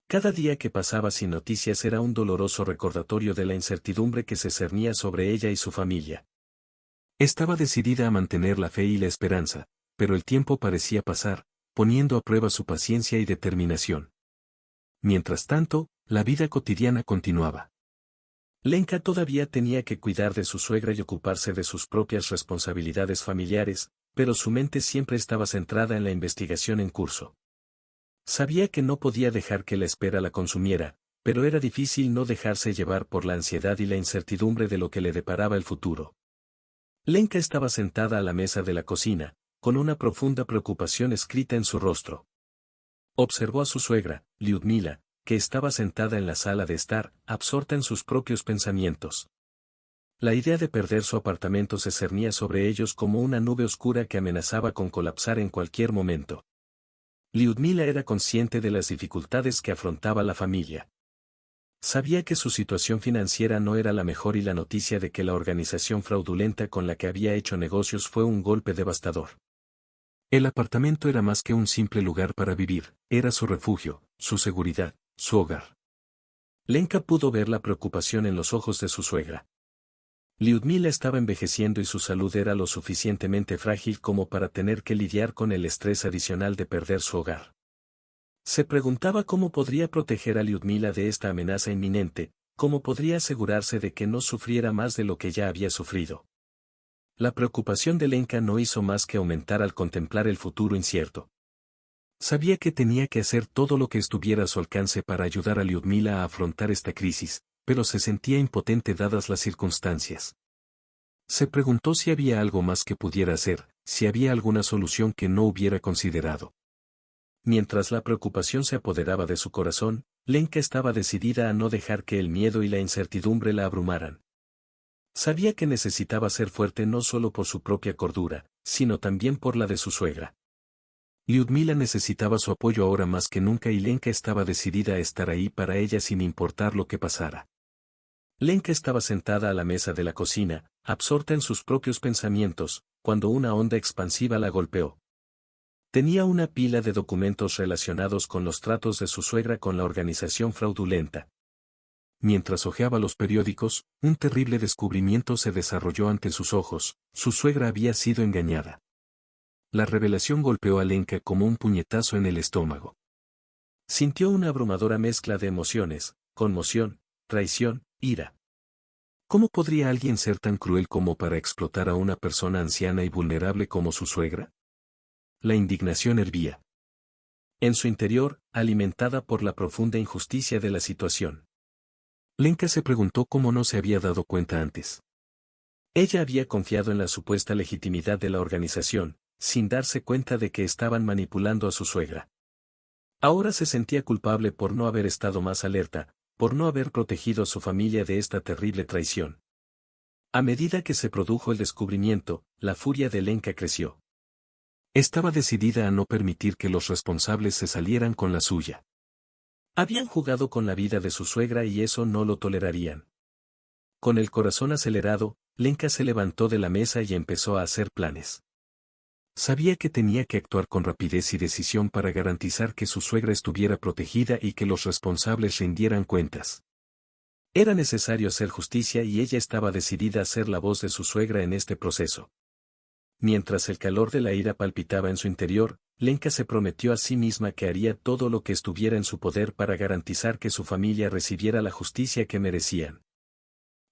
Cada día que pasaba sin noticias era un doloroso recordatorio de la incertidumbre que se cernía sobre ella y su familia. Estaba decidida a mantener la fe y la esperanza, pero el tiempo parecía pasar, poniendo a prueba su paciencia y determinación. Mientras tanto, la vida cotidiana continuaba. Lenka todavía tenía que cuidar de su suegra y ocuparse de sus propias responsabilidades familiares, pero su mente siempre estaba centrada en la investigación en curso. Sabía que no podía dejar que la espera la consumiera, pero era difícil no dejarse llevar por la ansiedad y la incertidumbre de lo que le deparaba el futuro. Lenka estaba sentada a la mesa de la cocina, con una profunda preocupación escrita en su rostro. Observó a su suegra, Lyudmila, que estaba sentada en la sala de estar, absorta en sus propios pensamientos. La idea de perder su apartamento se cernía sobre ellos como una nube oscura que amenazaba con colapsar en cualquier momento. Lyudmila era consciente de las dificultades que afrontaba la familia. Sabía que su situación financiera no era la mejor y la noticia de que la organización fraudulenta con la que había hecho negocios fue un golpe devastador. El apartamento era más que un simple lugar para vivir, era su refugio, su seguridad, su hogar. Lenka pudo ver la preocupación en los ojos de su suegra. Lyudmila estaba envejeciendo y su salud era lo suficientemente frágil como para tener que lidiar con el estrés adicional de perder su hogar. Se preguntaba cómo podría proteger a Lyudmila de esta amenaza inminente, cómo podría asegurarse de que no sufriera más de lo que ya había sufrido. La preocupación de Lenka no hizo más que aumentar al contemplar el futuro incierto. Sabía que tenía que hacer todo lo que estuviera a su alcance para ayudar a Lyudmila a afrontar esta crisis, pero se sentía impotente dadas las circunstancias. Se preguntó si había algo más que pudiera hacer, si había alguna solución que no hubiera considerado. Mientras la preocupación se apoderaba de su corazón, Lenka estaba decidida a no dejar que el miedo y la incertidumbre la abrumaran. Sabía que necesitaba ser fuerte no solo por su propia cordura, sino también por la de su suegra. Lyudmila necesitaba su apoyo ahora más que nunca y Lenka estaba decidida a estar ahí para ella sin importar lo que pasara. Lenka estaba sentada a la mesa de la cocina, absorta en sus propios pensamientos, cuando una onda expansiva la golpeó. Tenía una pila de documentos relacionados con los tratos de su suegra con la organización fraudulenta. Mientras hojeaba los periódicos, un terrible descubrimiento se desarrolló ante sus ojos: su suegra había sido engañada. La revelación golpeó a Lenka como un puñetazo en el estómago. Sintió una abrumadora mezcla de emociones: conmoción, traición, ira. ¿Cómo podría alguien ser tan cruel como para explotar a una persona anciana y vulnerable como su suegra? La indignación hervía en su interior, alimentada por la profunda injusticia de la situación. Lenka se preguntó cómo no se había dado cuenta antes. Ella había confiado en la supuesta legitimidad de la organización, sin darse cuenta de que estaban manipulando a su suegra. Ahora se sentía culpable por no haber estado más alerta, por no haber protegido a su familia de esta terrible traición. A medida que se produjo el descubrimiento, la furia de Lenka creció. Estaba decidida a no permitir que los responsables se salieran con la suya. Habían jugado con la vida de su suegra y eso no lo tolerarían. Con el corazón acelerado, Lenka se levantó de la mesa y empezó a hacer planes. Sabía que tenía que actuar con rapidez y decisión para garantizar que su suegra estuviera protegida y que los responsables rindieran cuentas. Era necesario hacer justicia y ella estaba decidida a ser la voz de su suegra en este proceso. Mientras el calor de la ira palpitaba en su interior, Lenka se prometió a sí misma que haría todo lo que estuviera en su poder para garantizar que su familia recibiera la justicia que merecían.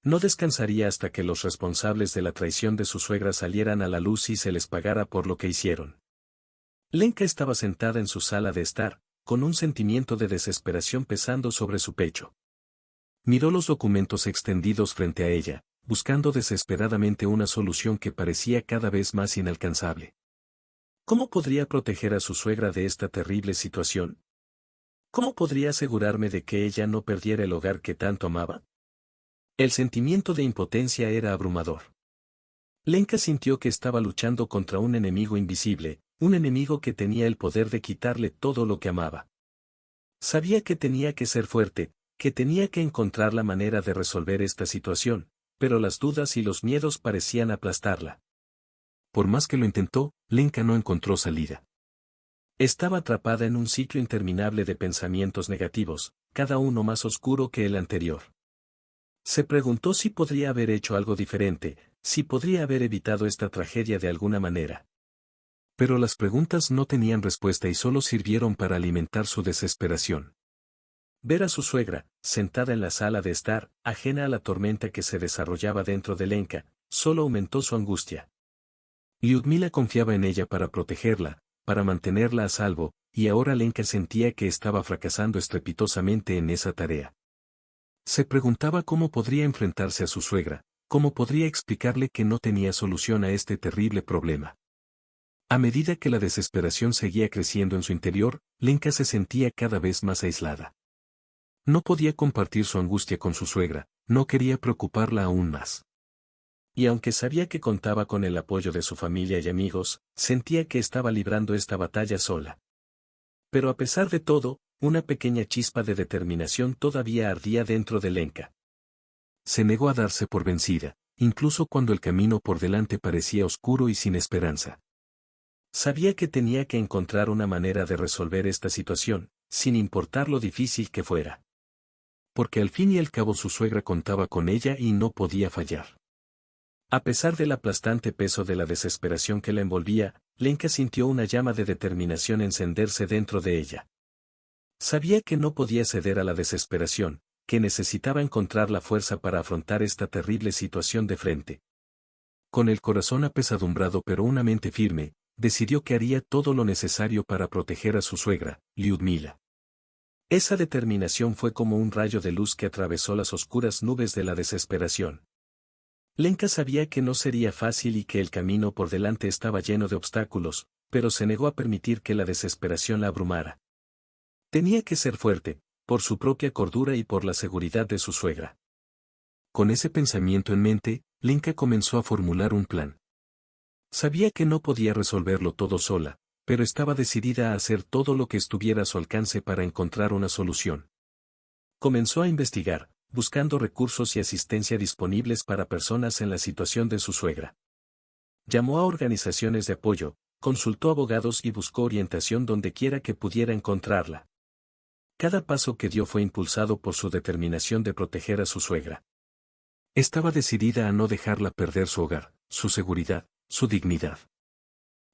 No descansaría hasta que los responsables de la traición de su suegra salieran a la luz y se les pagara por lo que hicieron. Lenka estaba sentada en su sala de estar, con un sentimiento de desesperación pesando sobre su pecho. Miró los documentos extendidos frente a ella, buscando desesperadamente una solución que parecía cada vez más inalcanzable. ¿Cómo podría proteger a su suegra de esta terrible situación? ¿Cómo podría asegurarme de que ella no perdiera el hogar que tanto amaba? El sentimiento de impotencia era abrumador. Lenka sintió que estaba luchando contra un enemigo invisible, un enemigo que tenía el poder de quitarle todo lo que amaba. Sabía que tenía que ser fuerte, que tenía que encontrar la manera de resolver esta situación, pero las dudas y los miedos parecían aplastarla. Por más que lo intentó, Lenka no encontró salida. Estaba atrapada en un ciclo interminable de pensamientos negativos, cada uno más oscuro que el anterior. Se preguntó si podría haber hecho algo diferente, si podría haber evitado esta tragedia de alguna manera. Pero las preguntas no tenían respuesta y solo sirvieron para alimentar su desesperación. Ver a su suegra, sentada en la sala de estar, ajena a la tormenta que se desarrollaba dentro de Lenka, solo aumentó su angustia. Lyudmila confiaba en ella para protegerla, para mantenerla a salvo, y ahora Lenka sentía que estaba fracasando estrepitosamente en esa tarea. Se preguntaba cómo podría enfrentarse a su suegra, cómo podría explicarle que no tenía solución a este terrible problema. A medida que la desesperación seguía creciendo en su interior, Lenka se sentía cada vez más aislada. No podía compartir su angustia con su suegra, no quería preocuparla aún más. Y aunque sabía que contaba con el apoyo de su familia y amigos, sentía que estaba librando esta batalla sola. Pero a pesar de todo, una pequeña chispa de determinación todavía ardía dentro de Lenka. Se negó a darse por vencida, incluso cuando el camino por delante parecía oscuro y sin esperanza. Sabía que tenía que encontrar una manera de resolver esta situación, sin importar lo difícil que fuera. Porque al fin y al cabo su suegra contaba con ella y no podía fallar. A pesar del aplastante peso de la desesperación que la envolvía, Lenka sintió una llama de determinación encenderse dentro de ella. Sabía que no podía ceder a la desesperación, que necesitaba encontrar la fuerza para afrontar esta terrible situación de frente. Con el corazón apesadumbrado pero una mente firme, decidió que haría todo lo necesario para proteger a su suegra, Lyudmila. Esa determinación fue como un rayo de luz que atravesó las oscuras nubes de la desesperación. Lenka sabía que no sería fácil y que el camino por delante estaba lleno de obstáculos, pero se negó a permitir que la desesperación la abrumara. Tenía que ser fuerte, por su propia cordura y por la seguridad de su suegra. Con ese pensamiento en mente, Lenka comenzó a formular un plan. Sabía que no podía resolverlo todo sola, pero estaba decidida a hacer todo lo que estuviera a su alcance para encontrar una solución. Comenzó a investigar, buscando recursos y asistencia disponibles para personas en la situación de su suegra. Llamó a organizaciones de apoyo, consultó abogados y buscó orientación donde quiera que pudiera encontrarla. Cada paso que dio fue impulsado por su determinación de proteger a su suegra. Estaba decidida a no dejarla perder su hogar, su seguridad, su dignidad.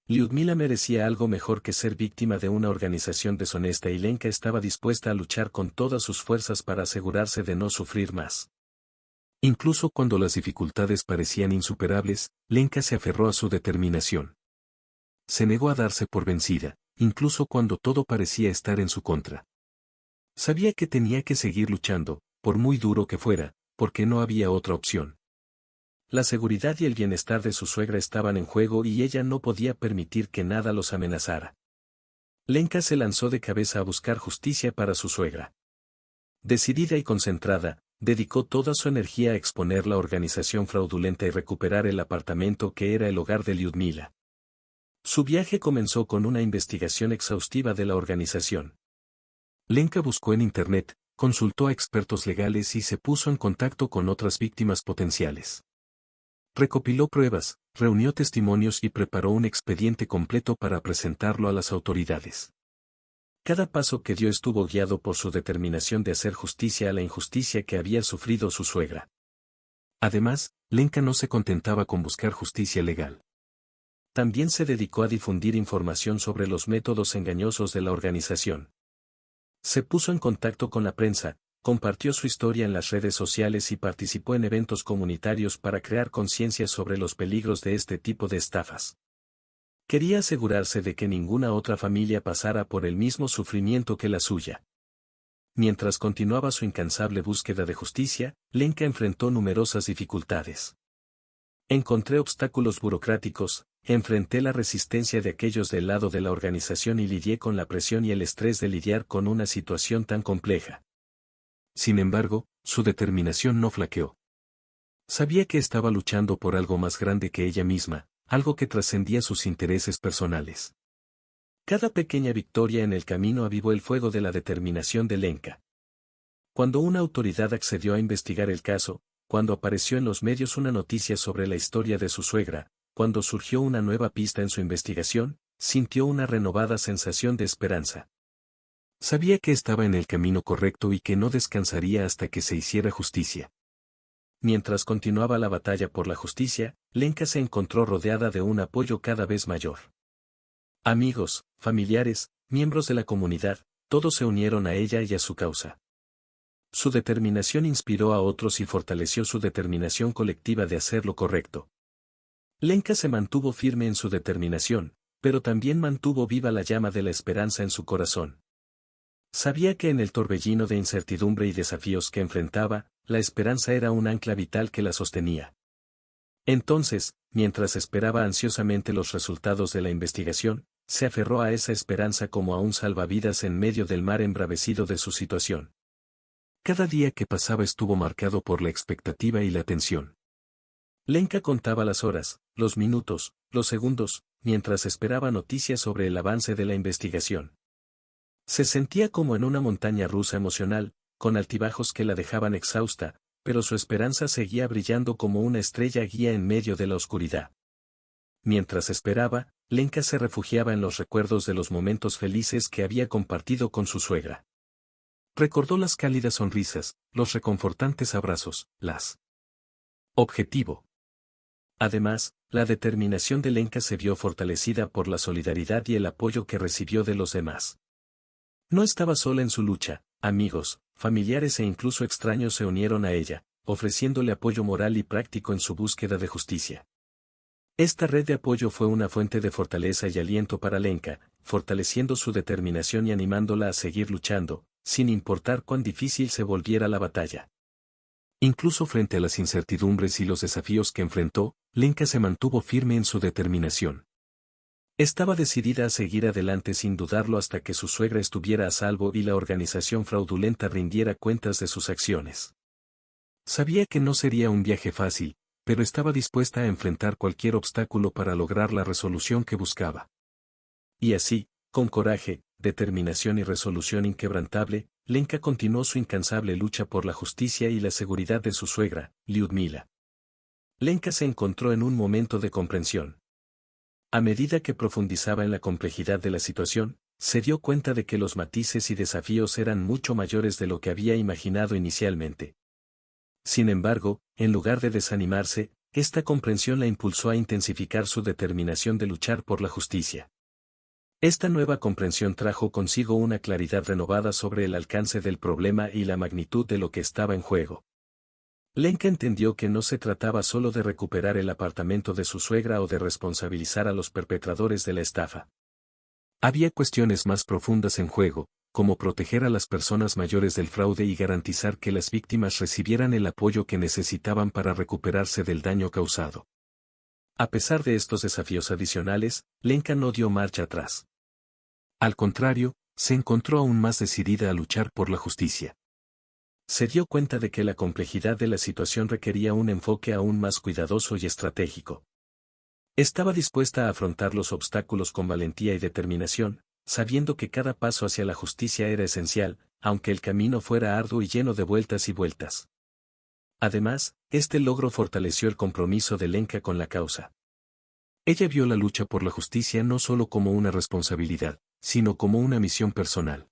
Lyudmila merecía algo mejor que ser víctima de una organización deshonesta y Lenka estaba dispuesta a luchar con todas sus fuerzas para asegurarse de no sufrir más. Incluso cuando las dificultades parecían insuperables, Lenka se aferró a su determinación. Se negó a darse por vencida, incluso cuando todo parecía estar en su contra. Sabía que tenía que seguir luchando, por muy duro que fuera, porque no había otra opción. La seguridad y el bienestar de su suegra estaban en juego y ella no podía permitir que nada los amenazara. Lenka se lanzó de cabeza a buscar justicia para su suegra. Decidida y concentrada, dedicó toda su energía a exponer la organización fraudulenta y recuperar el apartamento que era el hogar de Lyudmila. Su viaje comenzó con una investigación exhaustiva de la organización. Lenka buscó en Internet, consultó a expertos legales y se puso en contacto con otras víctimas potenciales. Recopiló pruebas, reunió testimonios y preparó un expediente completo para presentarlo a las autoridades. Cada paso que dio estuvo guiado por su determinación de hacer justicia a la injusticia que había sufrido su suegra. Además, Lenka no se contentaba con buscar justicia legal. También se dedicó a difundir información sobre los métodos engañosos de la organización. Se puso en contacto con la prensa, compartió su historia en las redes sociales y participó en eventos comunitarios para crear conciencia sobre los peligros de este tipo de estafas. Quería asegurarse de que ninguna otra familia pasara por el mismo sufrimiento que la suya. Mientras continuaba su incansable búsqueda de justicia, Lenka enfrentó numerosas dificultades. Encontré obstáculos burocráticos, enfrenté la resistencia de aquellos del lado de la organización y lidié con la presión y el estrés de lidiar con una situación tan compleja. Sin embargo, su determinación no flaqueó. Sabía que estaba luchando por algo más grande que ella misma, algo que trascendía sus intereses personales. Cada pequeña victoria en el camino avivó el fuego de la determinación de Lenka. Cuando una autoridad accedió a investigar el caso, cuando apareció en los medios una noticia sobre la historia de su suegra, cuando surgió una nueva pista en su investigación, sintió una renovada sensación de esperanza. Sabía que estaba en el camino correcto y que no descansaría hasta que se hiciera justicia. Mientras continuaba la batalla por la justicia, Lenka se encontró rodeada de un apoyo cada vez mayor. Amigos, familiares, miembros de la comunidad, todos se unieron a ella y a su causa. Su determinación inspiró a otros y fortaleció su determinación colectiva de hacer lo correcto. Lenka se mantuvo firme en su determinación, pero también mantuvo viva la llama de la esperanza en su corazón. Sabía que en el torbellino de incertidumbre y desafíos que enfrentaba, la esperanza era un ancla vital que la sostenía. Entonces, mientras esperaba ansiosamente los resultados de la investigación, se aferró a esa esperanza como a un salvavidas en medio del mar embravecido de su situación. Cada día que pasaba estuvo marcado por la expectativa y la tensión. Lenka contaba las horas, los minutos, los segundos, mientras esperaba noticias sobre el avance de la investigación. Se sentía como en una montaña rusa emocional, con altibajos que la dejaban exhausta, pero su esperanza seguía brillando como una estrella guía en medio de la oscuridad. Mientras esperaba, Lenka se refugiaba en los recuerdos de los momentos felices que había compartido con su suegra. Recordó las cálidas sonrisas, los reconfortantes abrazos, las objetivo. Además, la determinación de Lenka se vio fortalecida por la solidaridad y el apoyo que recibió de los demás. No estaba sola en su lucha, amigos, familiares e incluso extraños se unieron a ella, ofreciéndole apoyo moral y práctico en su búsqueda de justicia. Esta red de apoyo fue una fuente de fortaleza y aliento para Lenka, fortaleciendo su determinación y animándola a seguir luchando, sin importar cuán difícil se volviera la batalla. Incluso frente a las incertidumbres y los desafíos que enfrentó, Lenka se mantuvo firme en su determinación. Estaba decidida a seguir adelante sin dudarlo hasta que su suegra estuviera a salvo y la organización fraudulenta rindiera cuentas de sus acciones. Sabía que no sería un viaje fácil, pero estaba dispuesta a enfrentar cualquier obstáculo para lograr la resolución que buscaba. Y así, con coraje, determinación y resolución inquebrantable, Lenka continuó su incansable lucha por la justicia y la seguridad de su suegra, Lyudmila. Lenka se encontró en un momento de comprensión. A medida que profundizaba en la complejidad de la situación, se dio cuenta de que los matices y desafíos eran mucho mayores de lo que había imaginado inicialmente. Sin embargo, en lugar de desanimarse, esta comprensión la impulsó a intensificar su determinación de luchar por la justicia. Esta nueva comprensión trajo consigo una claridad renovada sobre el alcance del problema y la magnitud de lo que estaba en juego. Lenka entendió que no se trataba solo de recuperar el apartamento de su suegra o de responsabilizar a los perpetradores de la estafa. Había cuestiones más profundas en juego, como proteger a las personas mayores del fraude y garantizar que las víctimas recibieran el apoyo que necesitaban para recuperarse del daño causado. A pesar de estos desafíos adicionales, Lenka no dio marcha atrás. Al contrario, se encontró aún más decidida a luchar por la justicia. Se dio cuenta de que la complejidad de la situación requería un enfoque aún más cuidadoso y estratégico. Estaba dispuesta a afrontar los obstáculos con valentía y determinación, sabiendo que cada paso hacia la justicia era esencial, aunque el camino fuera arduo y lleno de vueltas y vueltas. Además, este logro fortaleció el compromiso de Lenka con la causa. Ella vio la lucha por la justicia no solo como una responsabilidad, sino como una misión personal.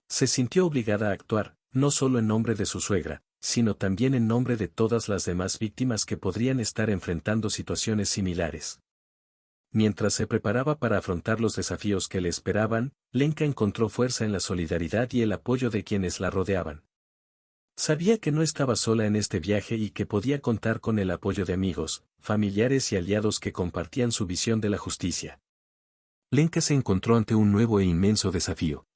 Se sintió obligada a actuar, no solo en nombre de su suegra, sino también en nombre de todas las demás víctimas que podrían estar enfrentando situaciones similares. Mientras se preparaba para afrontar los desafíos que le esperaban, Lenka encontró fuerza en la solidaridad y el apoyo de quienes la rodeaban. Sabía que no estaba sola en este viaje y que podía contar con el apoyo de amigos, familiares y aliados que compartían su visión de la justicia. Lenka se encontró ante un nuevo e inmenso desafío.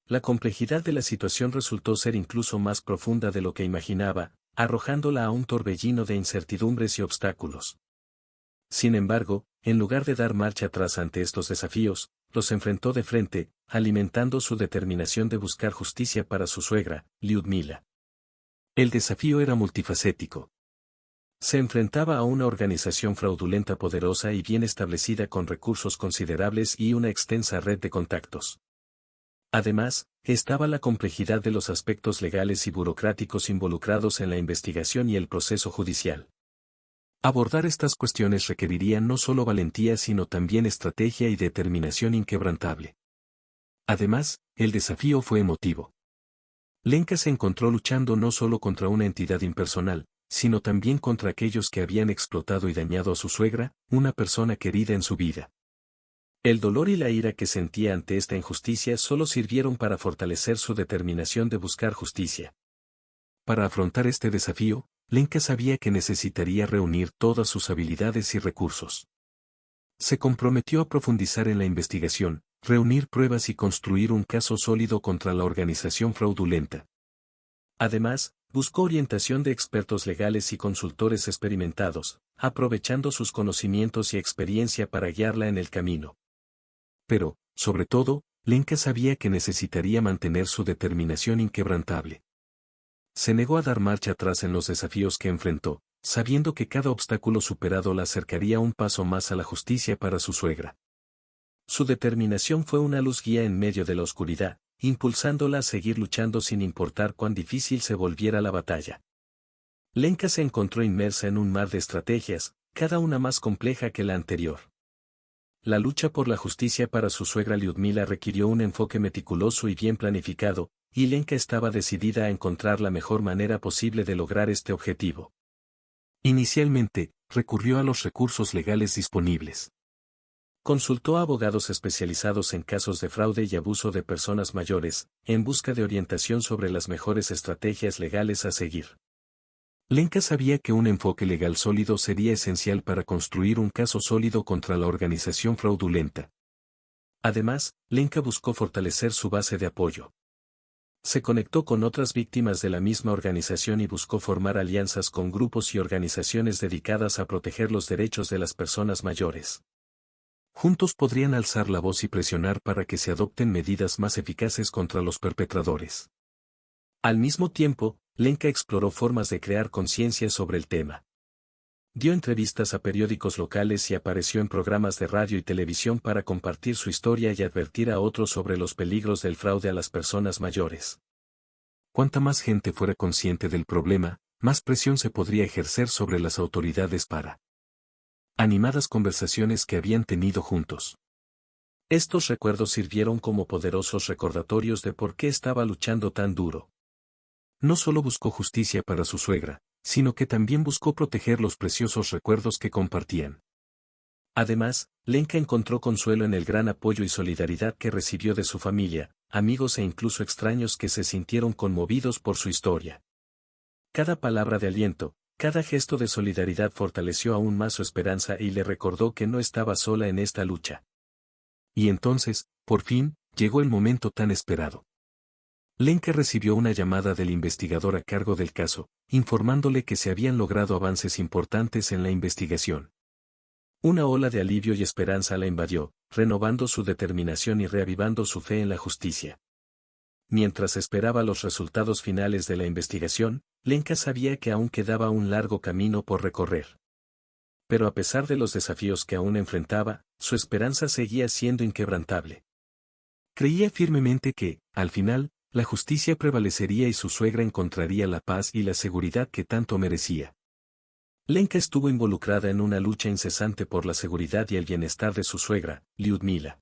La complejidad de la situación resultó ser incluso más profunda de lo que imaginaba, arrojándola a un torbellino de incertidumbres y obstáculos. Sin embargo, en lugar de dar marcha atrás ante estos desafíos, los enfrentó de frente, alimentando su determinación de buscar justicia para su suegra, Lyudmila. El desafío era multifacético. Se enfrentaba a una organización fraudulenta poderosa y bien establecida con recursos considerables y una extensa red de contactos. Además, estaba la complejidad de los aspectos legales y burocráticos involucrados en la investigación y el proceso judicial. Abordar estas cuestiones requeriría no solo valentía sino también estrategia y determinación inquebrantable. Además, el desafío fue emotivo. Lenka se encontró luchando no solo contra una entidad impersonal, sino también contra aquellos que habían explotado y dañado a su suegra, una persona querida en su vida. El dolor y la ira que sentía ante esta injusticia solo sirvieron para fortalecer su determinación de buscar justicia. Para afrontar este desafío, Lenka sabía que necesitaría reunir todas sus habilidades y recursos. Se comprometió a profundizar en la investigación, reunir pruebas y construir un caso sólido contra la organización fraudulenta. Además, buscó orientación de expertos legales y consultores experimentados, aprovechando sus conocimientos y experiencia para guiarla en el camino. Pero, sobre todo, Lenka sabía que necesitaría mantener su determinación inquebrantable. Se negó a dar marcha atrás en los desafíos que enfrentó, sabiendo que cada obstáculo superado la acercaría un paso más a la justicia para su suegra. Su determinación fue una luz guía en medio de la oscuridad, impulsándola a seguir luchando sin importar cuán difícil se volviera la batalla. Lenka se encontró inmersa en un mar de estrategias, cada una más compleja que la anterior. La lucha por la justicia para su suegra Lyudmila requirió un enfoque meticuloso y bien planificado, y Lenka estaba decidida a encontrar la mejor manera posible de lograr este objetivo. Inicialmente, recurrió a los recursos legales disponibles. Consultó a abogados especializados en casos de fraude y abuso de personas mayores, en busca de orientación sobre las mejores estrategias legales a seguir. Lenka sabía que un enfoque legal sólido sería esencial para construir un caso sólido contra la organización fraudulenta. Además, Lenka buscó fortalecer su base de apoyo. Se conectó con otras víctimas de la misma organización y buscó formar alianzas con grupos y organizaciones dedicadas a proteger los derechos de las personas mayores. Juntos podrían alzar la voz y presionar para que se adopten medidas más eficaces contra los perpetradores. Al mismo tiempo, Lenka exploró formas de crear conciencia sobre el tema. Dio entrevistas a periódicos locales y apareció en programas de radio y televisión para compartir su historia y advertir a otros sobre los peligros del fraude a las personas mayores. Cuanta más gente fuera consciente del problema, más presión se podría ejercer sobre las autoridades para animadas conversaciones que habían tenido juntos. Estos recuerdos sirvieron como poderosos recordatorios de por qué estaba luchando tan duro. No solo buscó justicia para su suegra, sino que también buscó proteger los preciosos recuerdos que compartían. Además, Lenka encontró consuelo en el gran apoyo y solidaridad que recibió de su familia, amigos e incluso extraños que se sintieron conmovidos por su historia. Cada palabra de aliento, cada gesto de solidaridad fortaleció aún más su esperanza y le recordó que no estaba sola en esta lucha. Y entonces, por fin, llegó el momento tan esperado. Lenka recibió una llamada del investigador a cargo del caso, informándole que se habían logrado avances importantes en la investigación. Una ola de alivio y esperanza la invadió, renovando su determinación y reavivando su fe en la justicia. Mientras esperaba los resultados finales de la investigación, Lenka sabía que aún quedaba un largo camino por recorrer. Pero a pesar de los desafíos que aún enfrentaba, su esperanza seguía siendo inquebrantable. Creía firmemente que, al final, la justicia prevalecería y su suegra encontraría la paz y la seguridad que tanto merecía. Lenka estuvo involucrada en una lucha incesante por la seguridad y el bienestar de su suegra, Lyudmila.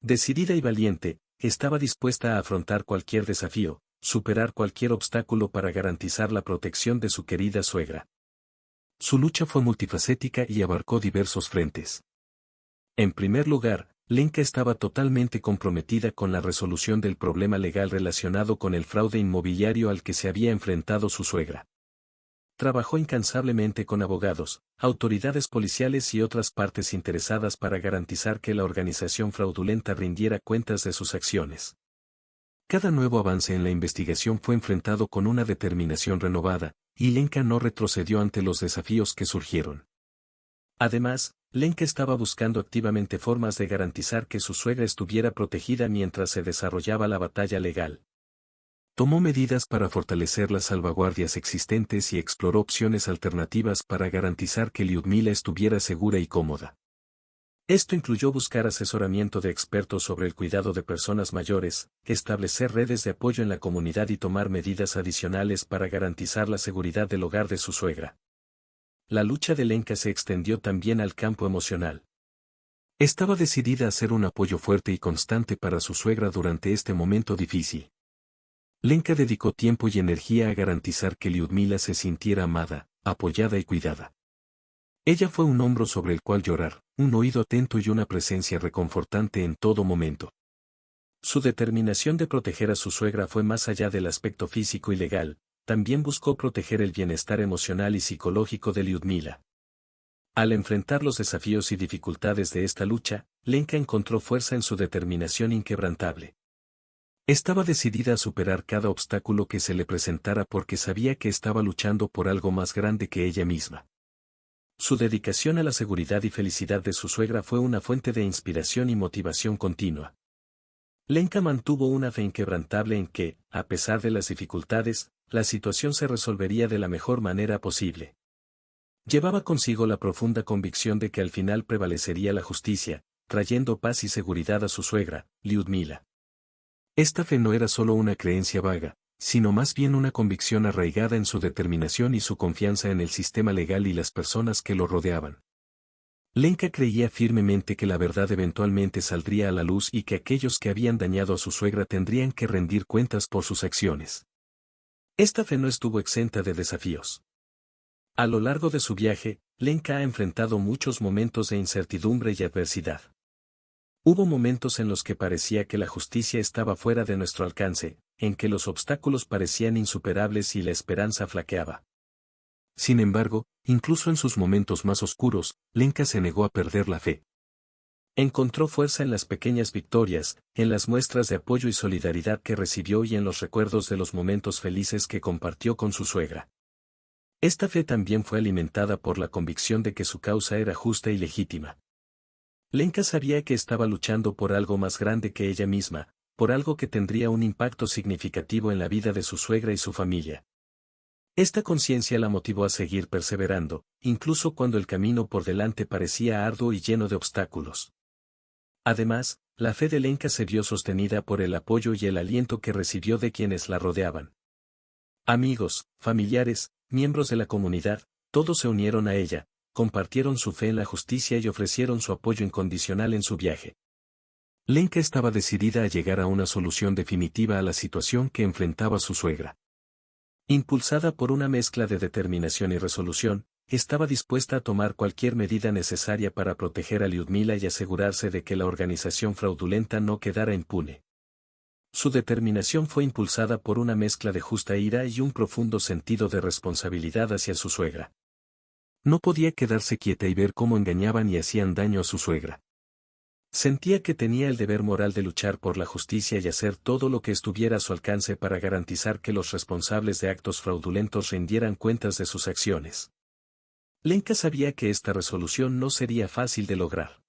Decidida y valiente, estaba dispuesta a afrontar cualquier desafío, superar cualquier obstáculo para garantizar la protección de su querida suegra. Su lucha fue multifacética y abarcó diversos frentes. En primer lugar, Lenka estaba totalmente comprometida con la resolución del problema legal relacionado con el fraude inmobiliario al que se había enfrentado su suegra. Trabajó incansablemente con abogados, autoridades policiales y otras partes interesadas para garantizar que la organización fraudulenta rindiera cuentas de sus acciones. Cada nuevo avance en la investigación fue enfrentado con una determinación renovada, y Lenka no retrocedió ante los desafíos que surgieron. Además, Lenka estaba buscando activamente formas de garantizar que su suegra estuviera protegida mientras se desarrollaba la batalla legal. Tomó medidas para fortalecer las salvaguardias existentes y exploró opciones alternativas para garantizar que Lyudmila estuviera segura y cómoda. Esto incluyó buscar asesoramiento de expertos sobre el cuidado de personas mayores, establecer redes de apoyo en la comunidad y tomar medidas adicionales para garantizar la seguridad del hogar de su suegra. La lucha de Lenka se extendió también al campo emocional. Estaba decidida a ser un apoyo fuerte y constante para su suegra durante este momento difícil. Lenka dedicó tiempo y energía a garantizar que Lyudmila se sintiera amada, apoyada y cuidada. Ella fue un hombro sobre el cual llorar, un oído atento y una presencia reconfortante en todo momento. Su determinación de proteger a su suegra fue más allá del aspecto físico y legal, también buscó proteger el bienestar emocional y psicológico de Lyudmila. Al enfrentar los desafíos y dificultades de esta lucha, Lenka encontró fuerza en su determinación inquebrantable. Estaba decidida a superar cada obstáculo que se le presentara porque sabía que estaba luchando por algo más grande que ella misma. Su dedicación a la seguridad y felicidad de su suegra fue una fuente de inspiración y motivación continua. Lenka mantuvo una fe inquebrantable en que, a pesar de las dificultades, la situación se resolvería de la mejor manera posible. Llevaba consigo la profunda convicción de que al final prevalecería la justicia, trayendo paz y seguridad a su suegra, Lyudmila. Esta fe no era solo una creencia vaga, sino más bien una convicción arraigada en su determinación y su confianza en el sistema legal y las personas que lo rodeaban. Lenka creía firmemente que la verdad eventualmente saldría a la luz y que aquellos que habían dañado a su suegra tendrían que rendir cuentas por sus acciones. Esta fe no estuvo exenta de desafíos. A lo largo de su viaje, Lenka ha enfrentado muchos momentos de incertidumbre y adversidad. Hubo momentos en los que parecía que la justicia estaba fuera de nuestro alcance, en que los obstáculos parecían insuperables y la esperanza flaqueaba. Sin embargo, incluso en sus momentos más oscuros, Lenka se negó a perder la fe. Encontró fuerza en las pequeñas victorias, en las muestras de apoyo y solidaridad que recibió y en los recuerdos de los momentos felices que compartió con su suegra. Esta fe también fue alimentada por la convicción de que su causa era justa y legítima. Lenka sabía que estaba luchando por algo más grande que ella misma, por algo que tendría un impacto significativo en la vida de su suegra y su familia. Esta conciencia la motivó a seguir perseverando, incluso cuando el camino por delante parecía arduo y lleno de obstáculos. Además, la fe de Lenka se vio sostenida por el apoyo y el aliento que recibió de quienes la rodeaban. Amigos, familiares, miembros de la comunidad, todos se unieron a ella, compartieron su fe en la justicia y ofrecieron su apoyo incondicional en su viaje. Lenka estaba decidida a llegar a una solución definitiva a la situación que enfrentaba su suegra. Impulsada por una mezcla de determinación y resolución, estaba dispuesta a tomar cualquier medida necesaria para proteger a Lyudmila y asegurarse de que la organización fraudulenta no quedara impune. Su determinación fue impulsada por una mezcla de justa ira y un profundo sentido de responsabilidad hacia su suegra. No podía quedarse quieta y ver cómo engañaban y hacían daño a su suegra. Sentía que tenía el deber moral de luchar por la justicia y hacer todo lo que estuviera a su alcance para garantizar que los responsables de actos fraudulentos rindieran cuentas de sus acciones. Lenka sabía que esta resolución no sería fácil de lograr.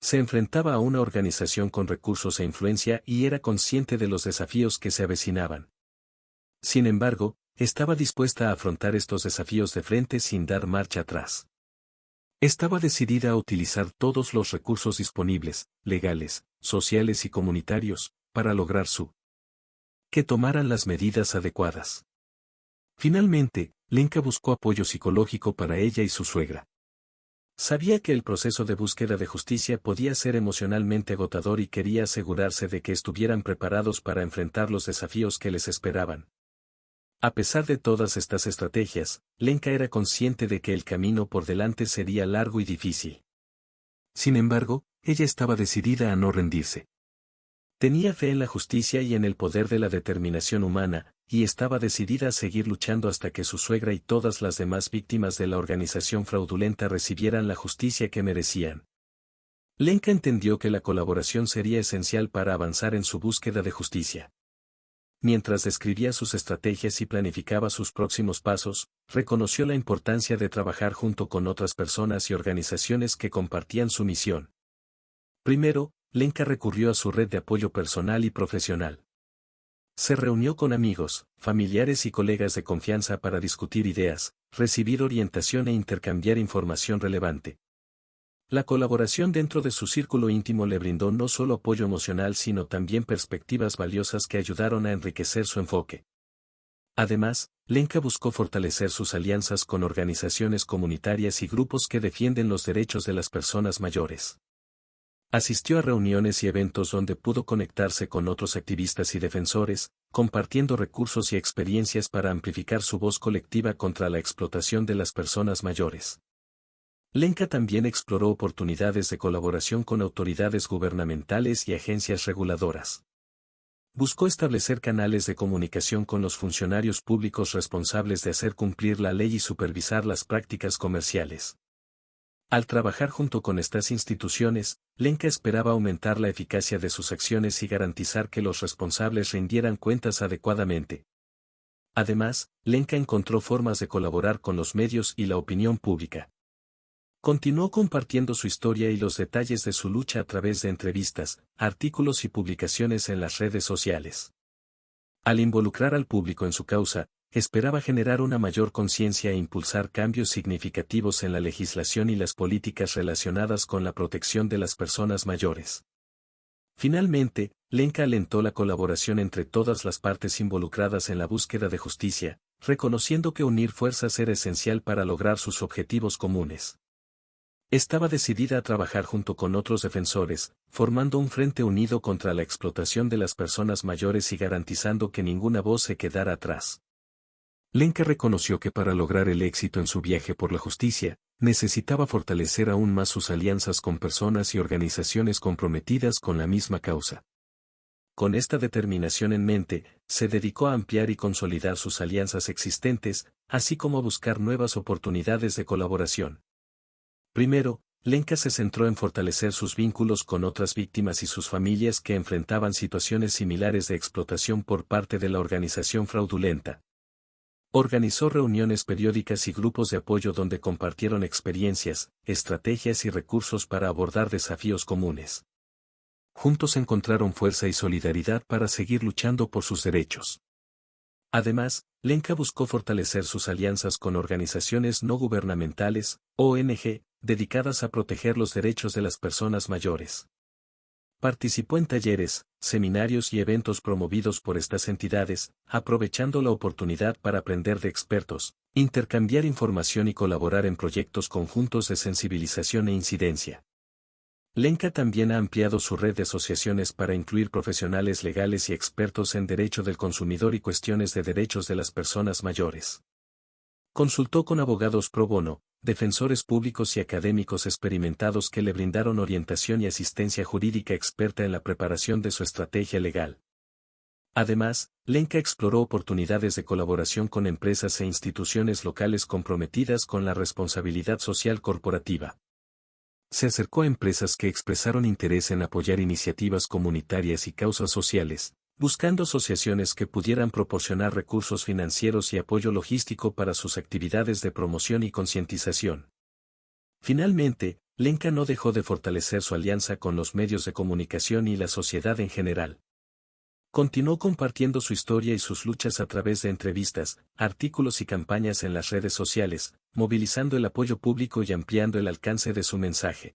Se enfrentaba a una organización con recursos e influencia y era consciente de los desafíos que se avecinaban. Sin embargo, estaba dispuesta a afrontar estos desafíos de frente sin dar marcha atrás. Estaba decidida a utilizar todos los recursos disponibles, legales, sociales y comunitarios, para lograr que tomaran las medidas adecuadas. Finalmente, Lenka buscó apoyo psicológico para ella y su suegra. Sabía que el proceso de búsqueda de justicia podía ser emocionalmente agotador y quería asegurarse de que estuvieran preparados para enfrentar los desafíos que les esperaban. A pesar de todas estas estrategias, Lenka era consciente de que el camino por delante sería largo y difícil. Sin embargo, ella estaba decidida a no rendirse. Tenía fe en la justicia y en el poder de la determinación humana, y estaba decidida a seguir luchando hasta que su suegra y todas las demás víctimas de la organización fraudulenta recibieran la justicia que merecían. Lenka entendió que la colaboración sería esencial para avanzar en su búsqueda de justicia. Mientras describía sus estrategias y planificaba sus próximos pasos, reconoció la importancia de trabajar junto con otras personas y organizaciones que compartían su misión. Primero, Lenka recurrió a su red de apoyo personal y profesional. Se reunió con amigos, familiares y colegas de confianza para discutir ideas, recibir orientación e intercambiar información relevante. La colaboración dentro de su círculo íntimo le brindó no solo apoyo emocional sino también perspectivas valiosas que ayudaron a enriquecer su enfoque. Además, Lenka buscó fortalecer sus alianzas con organizaciones comunitarias y grupos que defienden los derechos de las personas mayores. Asistió a reuniones y eventos donde pudo conectarse con otros activistas y defensores, compartiendo recursos y experiencias para amplificar su voz colectiva contra la explotación de las personas mayores. Lenka también exploró oportunidades de colaboración con autoridades gubernamentales y agencias reguladoras. Buscó establecer canales de comunicación con los funcionarios públicos responsables de hacer cumplir la ley y supervisar las prácticas comerciales. Al trabajar junto con estas instituciones, Lenka esperaba aumentar la eficacia de sus acciones y garantizar que los responsables rindieran cuentas adecuadamente. Además, Lenka encontró formas de colaborar con los medios y la opinión pública. Continuó compartiendo su historia y los detalles de su lucha a través de entrevistas, artículos y publicaciones en las redes sociales. Al involucrar al público en su causa, esperaba generar una mayor conciencia e impulsar cambios significativos en la legislación y las políticas relacionadas con la protección de las personas mayores. Finalmente, Lenka alentó la colaboración entre todas las partes involucradas en la búsqueda de justicia, reconociendo que unir fuerzas era esencial para lograr sus objetivos comunes. Estaba decidida a trabajar junto con otros defensores, formando un frente unido contra la explotación de las personas mayores y garantizando que ninguna voz se quedara atrás. Lenka reconoció que para lograr el éxito en su viaje por la justicia, necesitaba fortalecer aún más sus alianzas con personas y organizaciones comprometidas con la misma causa. Con esta determinación en mente, se dedicó a ampliar y consolidar sus alianzas existentes, así como a buscar nuevas oportunidades de colaboración. Primero, Lenka se centró en fortalecer sus vínculos con otras víctimas y sus familias que enfrentaban situaciones similares de explotación por parte de la organización fraudulenta. Organizó reuniones periódicas y grupos de apoyo donde compartieron experiencias, estrategias y recursos para abordar desafíos comunes. Juntos encontraron fuerza y solidaridad para seguir luchando por sus derechos. Además, Lenka buscó fortalecer sus alianzas con organizaciones no gubernamentales, ONG, dedicadas a proteger los derechos de las personas mayores. Participó en talleres, seminarios y eventos promovidos por estas entidades, aprovechando la oportunidad para aprender de expertos, intercambiar información y colaborar en proyectos conjuntos de sensibilización e incidencia. Lenka también ha ampliado su red de asociaciones para incluir profesionales legales y expertos en derecho del consumidor y cuestiones de derechos de las personas mayores. Consultó con abogados pro bono, defensores públicos y académicos experimentados que le brindaron orientación y asistencia jurídica experta en la preparación de su estrategia legal. Además, Lenka exploró oportunidades de colaboración con empresas e instituciones locales comprometidas con la responsabilidad social corporativa. Se acercó a empresas que expresaron interés en apoyar iniciativas comunitarias y causas sociales, buscando asociaciones que pudieran proporcionar recursos financieros y apoyo logístico para sus actividades de promoción y concientización. Finalmente, Lenka no dejó de fortalecer su alianza con los medios de comunicación y la sociedad en general. Continuó compartiendo su historia y sus luchas a través de entrevistas, artículos y campañas en las redes sociales, movilizando el apoyo público y ampliando el alcance de su mensaje.